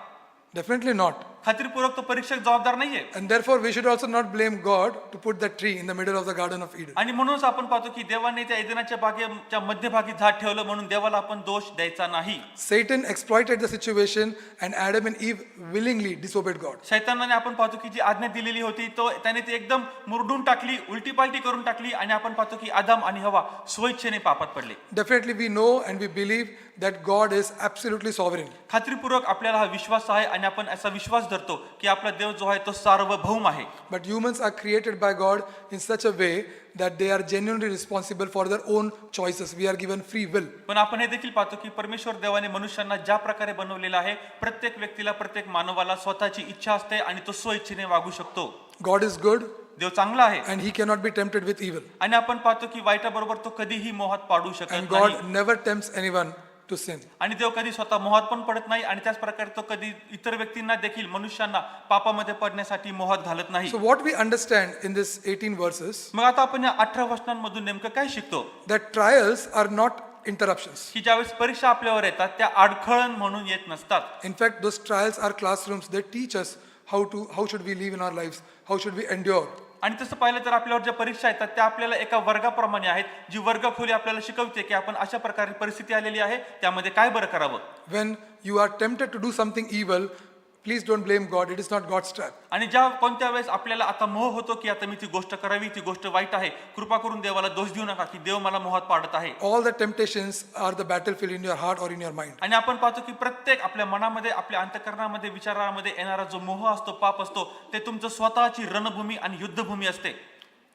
Definitely not. खात्रीपूर्वक तो परीक्षक जबाबदार नाहीये. And therefore we should also not blame God to put that tree in the middle of the garden of Eden. आणि म्हणूनच आपण पाहतो की देवाने त्या एदेनाच्या बागेच्या मध्यभागी झाड ठेवलं म्हणून देवाला आपण दोष द्यायचा नाही. Satan exploited the situation and Adam and Eve willingly disobeyed God. शैतानाने आपण पाहतो की जी आज्ञा दिलेली होती तो त्याने ती एकदम मुरडून टाकली उलटी पालटी करून टाकली आणि आपण पाहतो की आदाम आणि हवा स्वइच्छेने पापात पडले. Definitely we know and we believe that God is absolutely sovereign. खात्रीपूर्वक आपल्याला हा विश्वास आहे आणि आपण असा विश्वास धरतो की आपला देव जो आहे तो सार्वभौम आहे. But humans are created by God in such a way that they are genuinely responsible for their own choices. We are given free will. पण आपण हे देखील पाहतो की परमेश्वर देवाने मनुष्यांना ज्या प्रकारे बनवलेलं आहे प्रत्येक व्यक्तीला प्रत्येक मानवाला स्वतःची इच्छा असते आणि तो स्वइच्छेने वागू शकतो. God is good देव चांगला आहे and he cannot be tempted with evil. आणि आपण पाहतो की वाईटाबरोबर तो कधीही मोहात पाडू शकत And नाही. God never tempts anyone to sin. आणि देव कधी स्वतः मोहात पण पडत नाही आणि त्याच प्रकारे तो कधी इतर व्यक्तींना देखील मनुष्यांना पापामध्ये पडण्यासाठी मोहात घालत नाही. So what we understand in this 18 verses मग आता आपण या 18 वचनांमधून नेमकं काय शिकतो that trials are not interruptions. की ज्यावेळेस परीक्षा आपल्यावर येतात त्या अडखळण म्हणून येत नसतात. In fact, those trials are classrooms. They teach us how should we live in our lives, how should we endure. आणि तसं पाहिलं तर आपल्यावर ज्या परीक्षा येतात त्या आपल्याला एका वर्गाप्रमाणे आहेत जी वर्गखोली आपल्याला शिकवते की आपण अशा प्रकारे परिस्थिती आलेली आहे त्यामध्ये काय बरं करावं. When you are tempted to do something evil, please don't blame God. It is not God's trap. आणि ज्या कोणत्या वेळेस आपल्याला आता मोह होतो की आता मी ती गोष्ट करावी ती गोष्ट वाईट आहे कृपा करून देवाला दोष देऊ नका की देव मला मोहात पाडत आहे. All the temptations are the battlefield in your heart or in your mind. आणि आपण पाहतो की प्रत्येक आपल्या मनामध्ये आपल्या अंतःकरणामध्ये विचारामध्ये येणारा जो मोह असतो पाप असतो ते तुमचं स्वतःची रणभूमी आणि युद्धभूमी असते.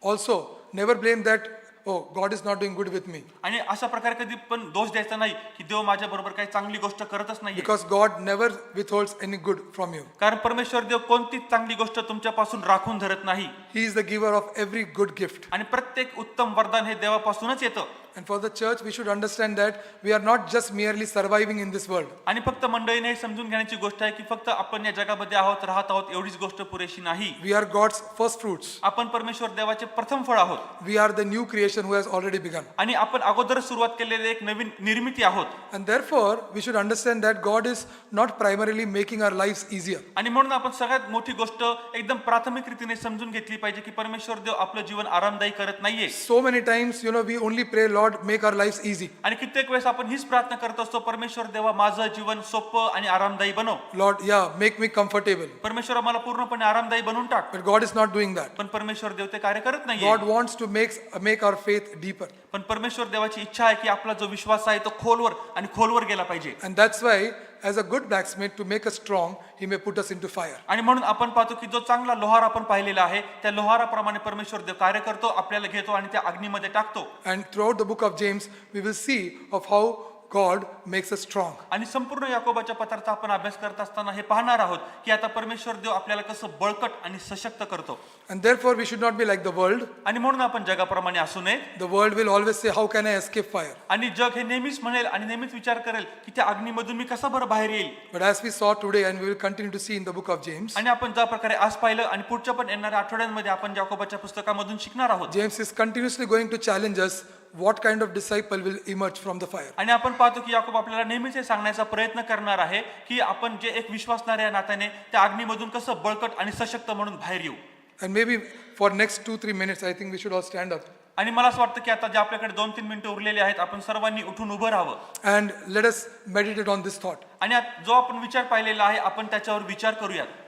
Also, never blame that, oh, God is not doing good with me. आणि अशा प्रकारे कधी पण दोष द्यायचा नाही की देव माझ्या बरोबर काही चांगली गोष्ट करतच नाही. Because God never withholds any good from you. कारण परमेश्वर देव कोणतीच चांगली गोष्ट तुमच्यापासून राखून धरत नाही. He is the giver of every good gift. आणि प्रत्येक उत्तम वरदान हे देवापासूनच येतं. And for the church, we should understand that we are not just merely surviving in this world. आणि फक्त मंडळीने हे समजून घेण्याची गोष्ट आहे की फक्त आपण या जगामध्ये आहोत, राहत आहोत एवढीच गोष्ट पुरेशी नाही. We are God's first fruits. आपण परमेश्वर देवाचे प्रथम फळ आहोत We are the new creation who has already begun. आणि आपण अगोदर सुरुवात केलेली एक नवीन निर्मिती आहोत. And therefore, we should understand that God is not primarily making our lives easier. आणि म्हणून आपण सगळ्यात मोठी गोष्ट एकदम प्राथमिक रीतीने समजून घेतली पाहिजे की परमेश्वर देव आपलं जीवन आरामदायी करत नाहीये. So many times, we only pray, Lord, make our lives easy. आणि कित्येक वेळेस आपण हीच प्रार्थना करत असतो, परमेश्वर देवा माझं जीवन सोपं आणि आरामदायी बनव. Lord, make me comfortable. परमेश्वर मला पूर्णपणे आरामदायी बनवून टाक. But God is not doing that. पण परमेश्वर देव ते कार्य करत नाहीये. God wants to make our faith deeper. पण परमेश्वर देवाची इच्छा आहे की आपला जो विश्वास आहे तो खोलवर गेला पाहिजे. And that's why, as a good blacksmith, to make us strong, he may put us into fire. आणि म्हणून आपण पाहतो की जो चांगला लोहार आपण पाहिलेला आहे त्या लोहाराप्रमाणे परमेश्वर देव कार्य करतो, आपल्याला घेतो आणि त्या अग्नीमध्ये टाकतो. And throughout the book of James, we will see of how God makes us strong. आणि संपूर्ण याकोबाच्या पत्राचा आपण अभ्यास करत असताना हे पाहणार आहोत की आता परमेश्वर देव आपल्याला कसं बळकट आणि सशक्त करतो. And therefore, we should not be like the world. आणि म्हणून आपण जगाप्रमाणे असू नये. The world will always say, how can I escape fire? आणि जग हे नेहमीच म्हणेल आणि नेहमीच विचार करेल की त्या अग्नीमधून मी कसा बरं बाहेर येईल. But as we saw today, and we will continue to see in the book of James, आणि आपण ज्या प्रकारे आज पाहिलं आणि पुढच्या पण येणाऱ्या आठवड्यांमध्ये आपण याकोबाच्या पुस्तकामधून शिकणार आहोत. James is continuously going to challenge us what kind of disciple will emerge from the fire. आणि आपण पाहतो की याकोब आपल्याला नेहमीच हे सांगण्याचा प्रयत्न करणार आहे की आपण जे एक विश्वासणाऱ्या नात्याने त्या अग्नीमधून कसं बळकट आणि सशक्त म्हणून बाहेर येऊ. And maybe for next 2-3 minutes, I think we should all stand up. आणि मला असं वाटतं की आता जे आपल्याकडे 2-3 मिनिटं उरलेले आहेत आपण सर्वांनी उठून उभं राहावं. And let us meditate on this thought. आणि जो आपण विचार पाहिलेला आहे आपण त्याच्यावर विचार करूयात.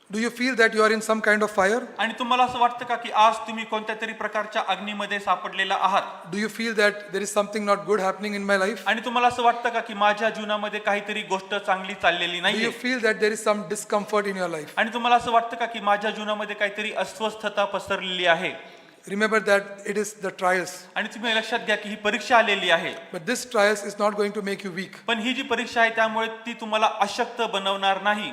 Do you feel that you are in some kind of fire? आणि तुम्हाला असं वाटतं का की आज तुम्ही कोणत्या तरी प्रकारच्या अग्नीमध्ये सापडलेला आहात. Do you feel that there is something not good happening in my life? आणि तुम्हाला असं वाटतं का की माझ्या जीवनामध्ये काहीतरी गोष्ट चांगली चाललेली Do नाहीये. you feel that there is some discomfort in your life? आणि तुम्हाला असं वाटतं का की माझ्या जीवनामध्ये काहीतरी अस्वस्थता पसरलेली आहे. Remember that it is the trials. आणि तुम्ही लक्षात घ्या की ही परीक्षा आलेली आहे. But this trials is not going to make you weak. पण ही जी परीक्षा आहे त्यामुळे ती तुम्हाला अशक्त बनवणार नाही.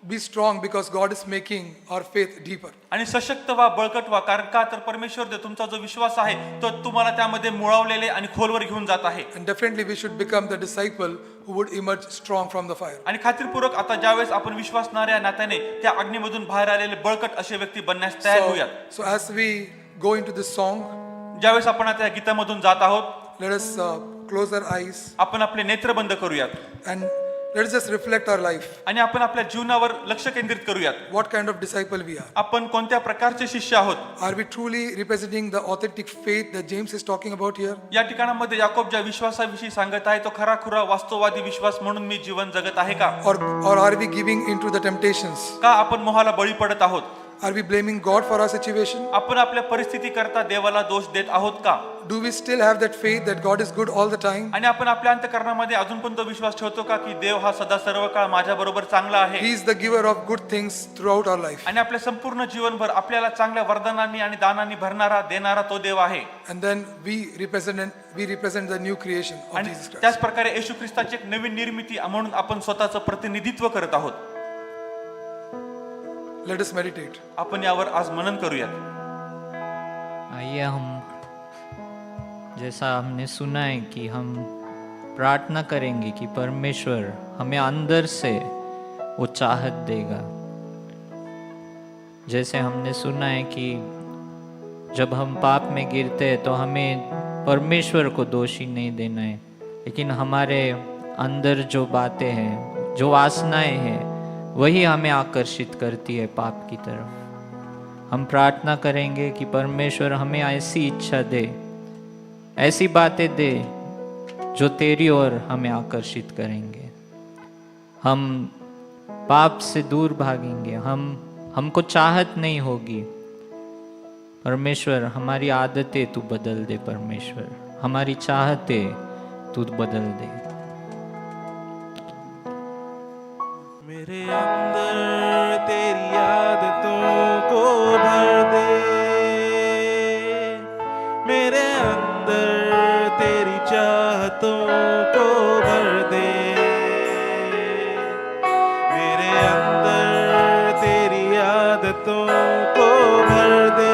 Be strong because God is making our faith deeper. आणि सशक्त व्हा, बळकट व्हा, कारण का तर परमेश्वर देव तुमचा जो विश्वास आहे तो तुम्हाला त्यामध्ये मुळावलेले आणि खोलवर घेऊन जात आहे. And definitely we should become the disciple who would emerge strong from the fire. आणि खात्रीपूर्वक आता ज्यावेळेस आपण विश्वासणाऱ्या नात्याने त्या अग्नीमधून बाहेर आलेले बळकट असे व्यक्ती बनण्यास तयार होऊयात. So as we go into this song, ज्यावेळेस आपण आता या गीतामधून जात आहोत let us close our eyes आपण आपले नेत्र बंद करूयात and let us just reflect our life. आणि आपण आपल्या जीवनावर लक्ष केंद्रित करूयात. What kind of disciple we are? आपण कोणत्या प्रकारचे शिष्य आहोत. Are we truly representing the authentic faith that James is talking about here? या ठिकाणामध्ये याकोब ज्या विश्वासाविषयी सांगत आहे तो खरा वास्तववादी विश्वास म्हणून मी जीवन जगत आहे का. Or are we giving into the temptations? का आपण मोहाला बळी पडत आहोत. Are we blaming God for our situation? आपण आपल्या परिस्थिती करता देवाला दोष देत आहोत का. Do we still have that faith that God is good all the time? आणि आपण आपल्या अंतःकरणामध्ये अजून पण तो विश्वास ठेवतो का की देव हा सदा सर्व काळ माझ्या बरोबर चांगला आहे. He is the giver of good things throughout our life. आणि आपल्या संपूर्ण जीवनभर आपल्याला चांगल्या वरदानांनी आणि दानांनी भरणारा देणारा तो देव आहे. And then we represent the new creation of आणि Jesus Christ. त्याच प्रकारे येशू ख्रिस्ताची एक नवीन निर्मिती म्हणून आपण स्वतःचं प्रतिनिधित्व करत आहोत. Let us meditate. आपण यावर आज मनन करूयात. आइए हम जैसा हमने सुना है कि हम प्रार्थना करेंगे कि परमेश्वर हमें अंदर से वो चाहत देगा. जैसे हमने सुना है कि जब हम पाप में गिरते हैं तो हमें परमेश्वर को दोषी नहीं देना है, लेकिन हमारे अंदर जो बातें हैं, जो वासनाएं हैं, वही हमें आकर्षित करती है पाप की तरफ. हम प्रार्थना करेंगे कि परमेश्वर हमें ऐसी इच्छा दे, ऐसी बातें दे जो तेरी ओर हमें आकर्षित करेंगे. हम पाप से दूर भागेंगे, हमको चाहत नहीं होगी. परमेश्वर हमारी आदतें तू बदल दे. परमेश्वर हमारी चाहतें तू बदल दे. मेरे अंदर तेरी आदतों को भर दे, मेरे अंदर तेरी चाहतों को भर दे, मेरे अंदर तेरी आदतों को भर दे.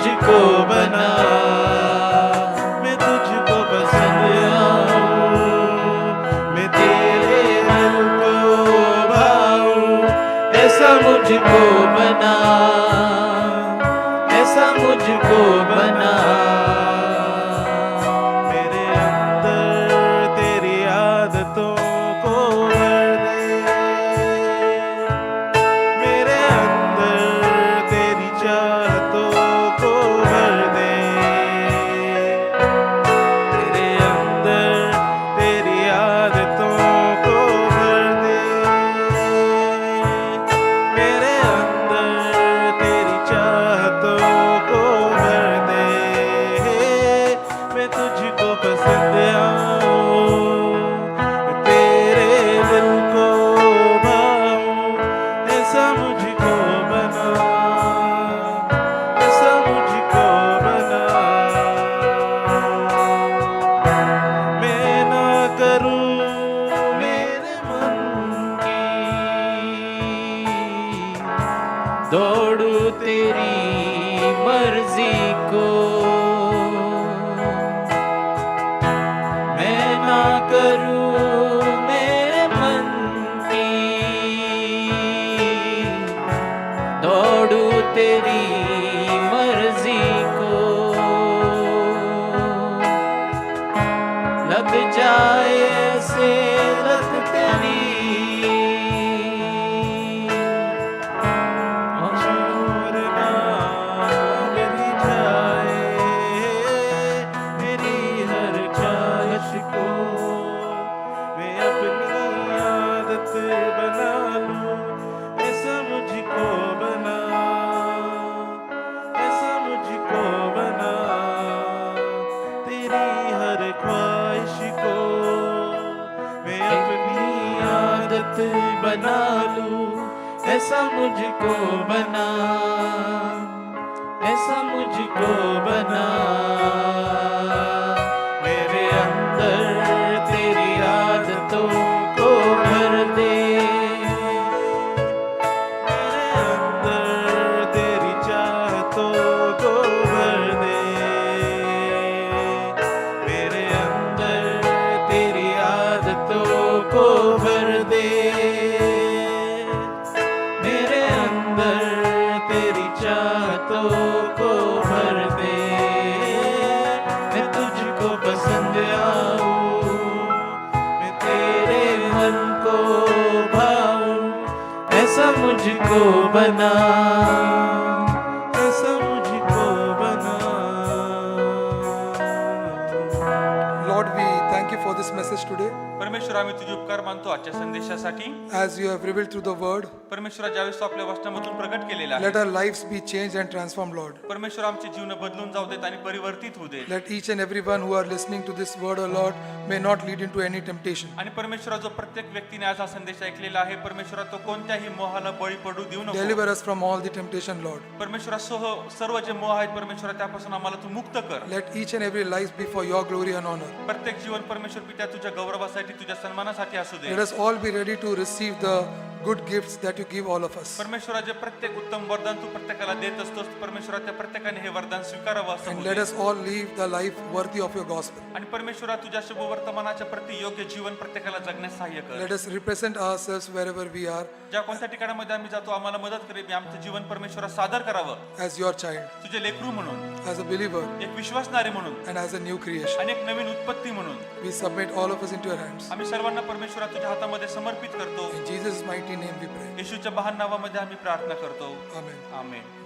मुझको बना, मैं तुझको पसंद आऊं, मैं तेरे दिल को भाऊं, ऐसा मुझको बना, ऐसा मुझको बना। मेरे अंदर तेरी आदतों को भर दे, मेरे अंदर तेरी चाहतों को भर दे, मेरे अंदर तेरी आदतों को भर दे, मेरे अंदर तेरी चाहतों को भर दे, मैं तुझको पसंद आऊं, मैं तेरे दिल को भाऊं, ऐसा मुझको बना, ऐसा मुझको बना। मैं ना करूं मेरे मन की, दौड़ू तेरी मर्जी को, मैं ना करूं मेरे मन की, दौड़ू तेरी मर्जी को, लग जाए ऐसे लत तेरी, छोड़ ना मेरी जाए, मेरी हर ख्वाहिश को मैं अपनी आदत बना लूं, ऐसा मुझको बना, ऐसा मुझको बना, तेरी हर ख्वाहिश को मैं अपनी आदत बना लूं, ऐसा मुझको बना, ऐसा मुझको बना। मेरे अंदर तेरी आदतों को भर दे, मेरे अंदर तेरी चाहतों को भर दे, मेरे अंदर तेरी आदतों को भर दे, मेरे अंदर तेरी चाहतों को भर दे, मैं तुझको पसंद आऊं, मैं तेरे मन को भाऊं, ऐसा मुझको बना, ऐसा मुझको बना। Lord, we thank you for this message today. परमेश्वर आम्ही तुझे उपकार मानतो आजच्या संदेशासाठी. As you have revealed through the word, परमेश्वरा ज्यावेळेस तू आपल्या वचनामधून प्रकट केलेला let आहे, our lives be changed and transformed, Lord. परमेश्वर आमचे जीवन बदलून जाऊ देत आणि परिवर्तित होऊ दे. Let each and everyone who are listening to this word, O Lord, may not lead into any temptation. आणि परमेश्वरा जो प्रत्येक व्यक्तीने आज हा संदेश ऐकलेला आहे, परमेश्वरा तो कोणत्याही मोहाला बळी पडू देऊ नको. Deliver us from all the temptation, Lord. परमेश्वरा सर्व जे मोह आहेत परमेश्वरा त्यापासून आम्हाला तू मुक्त कर. Let each and every life be for your glory and honor. प्रत्येक जीवन परमेश्वर पित्या तुझ्या गौरवासाठी तुझ्या सन्मानासाठी असू दे. Let us all be ready to receive the good gifts that you give all of us. परमेश्वरा जे प्रत्येक उत्तम वरदान तू प्रत्येकाला देत असतोस, परमेश्वरा त्या प्रत्येकाने हे वरदान स्वीकारावं असं And होऊ let they. us all live the life worthy of your gospel. आणि परमेश्वरा तुझ्या शुभवर्तमानाच्या प्रति योग्य जीवन प्रत्येकाला जगण्यास सहाय्य कर. Let us represent ourselves wherever we are ज्या कोणत्या ठिकाणामध्ये आम्ही जातो आम्हाला मदत करे, मी आमचं जीवन परमेश्वरा सादर करावं as your child, तुझे लेकरू म्हणून, as a believer, एक विश्वासणारे म्हणून and as a new creation. आणि एक नवीन उत्पत्ती म्हणून We submit all of us into your hands. आम्ही सर्वांना परमेश्वरा तुझ्या हातामध्ये समर्पित करतो. In Jesus' mighty name we pray. येशूच्या महान नावामध्ये आम्ही प्रार्थना करतो. Amen. आमेन.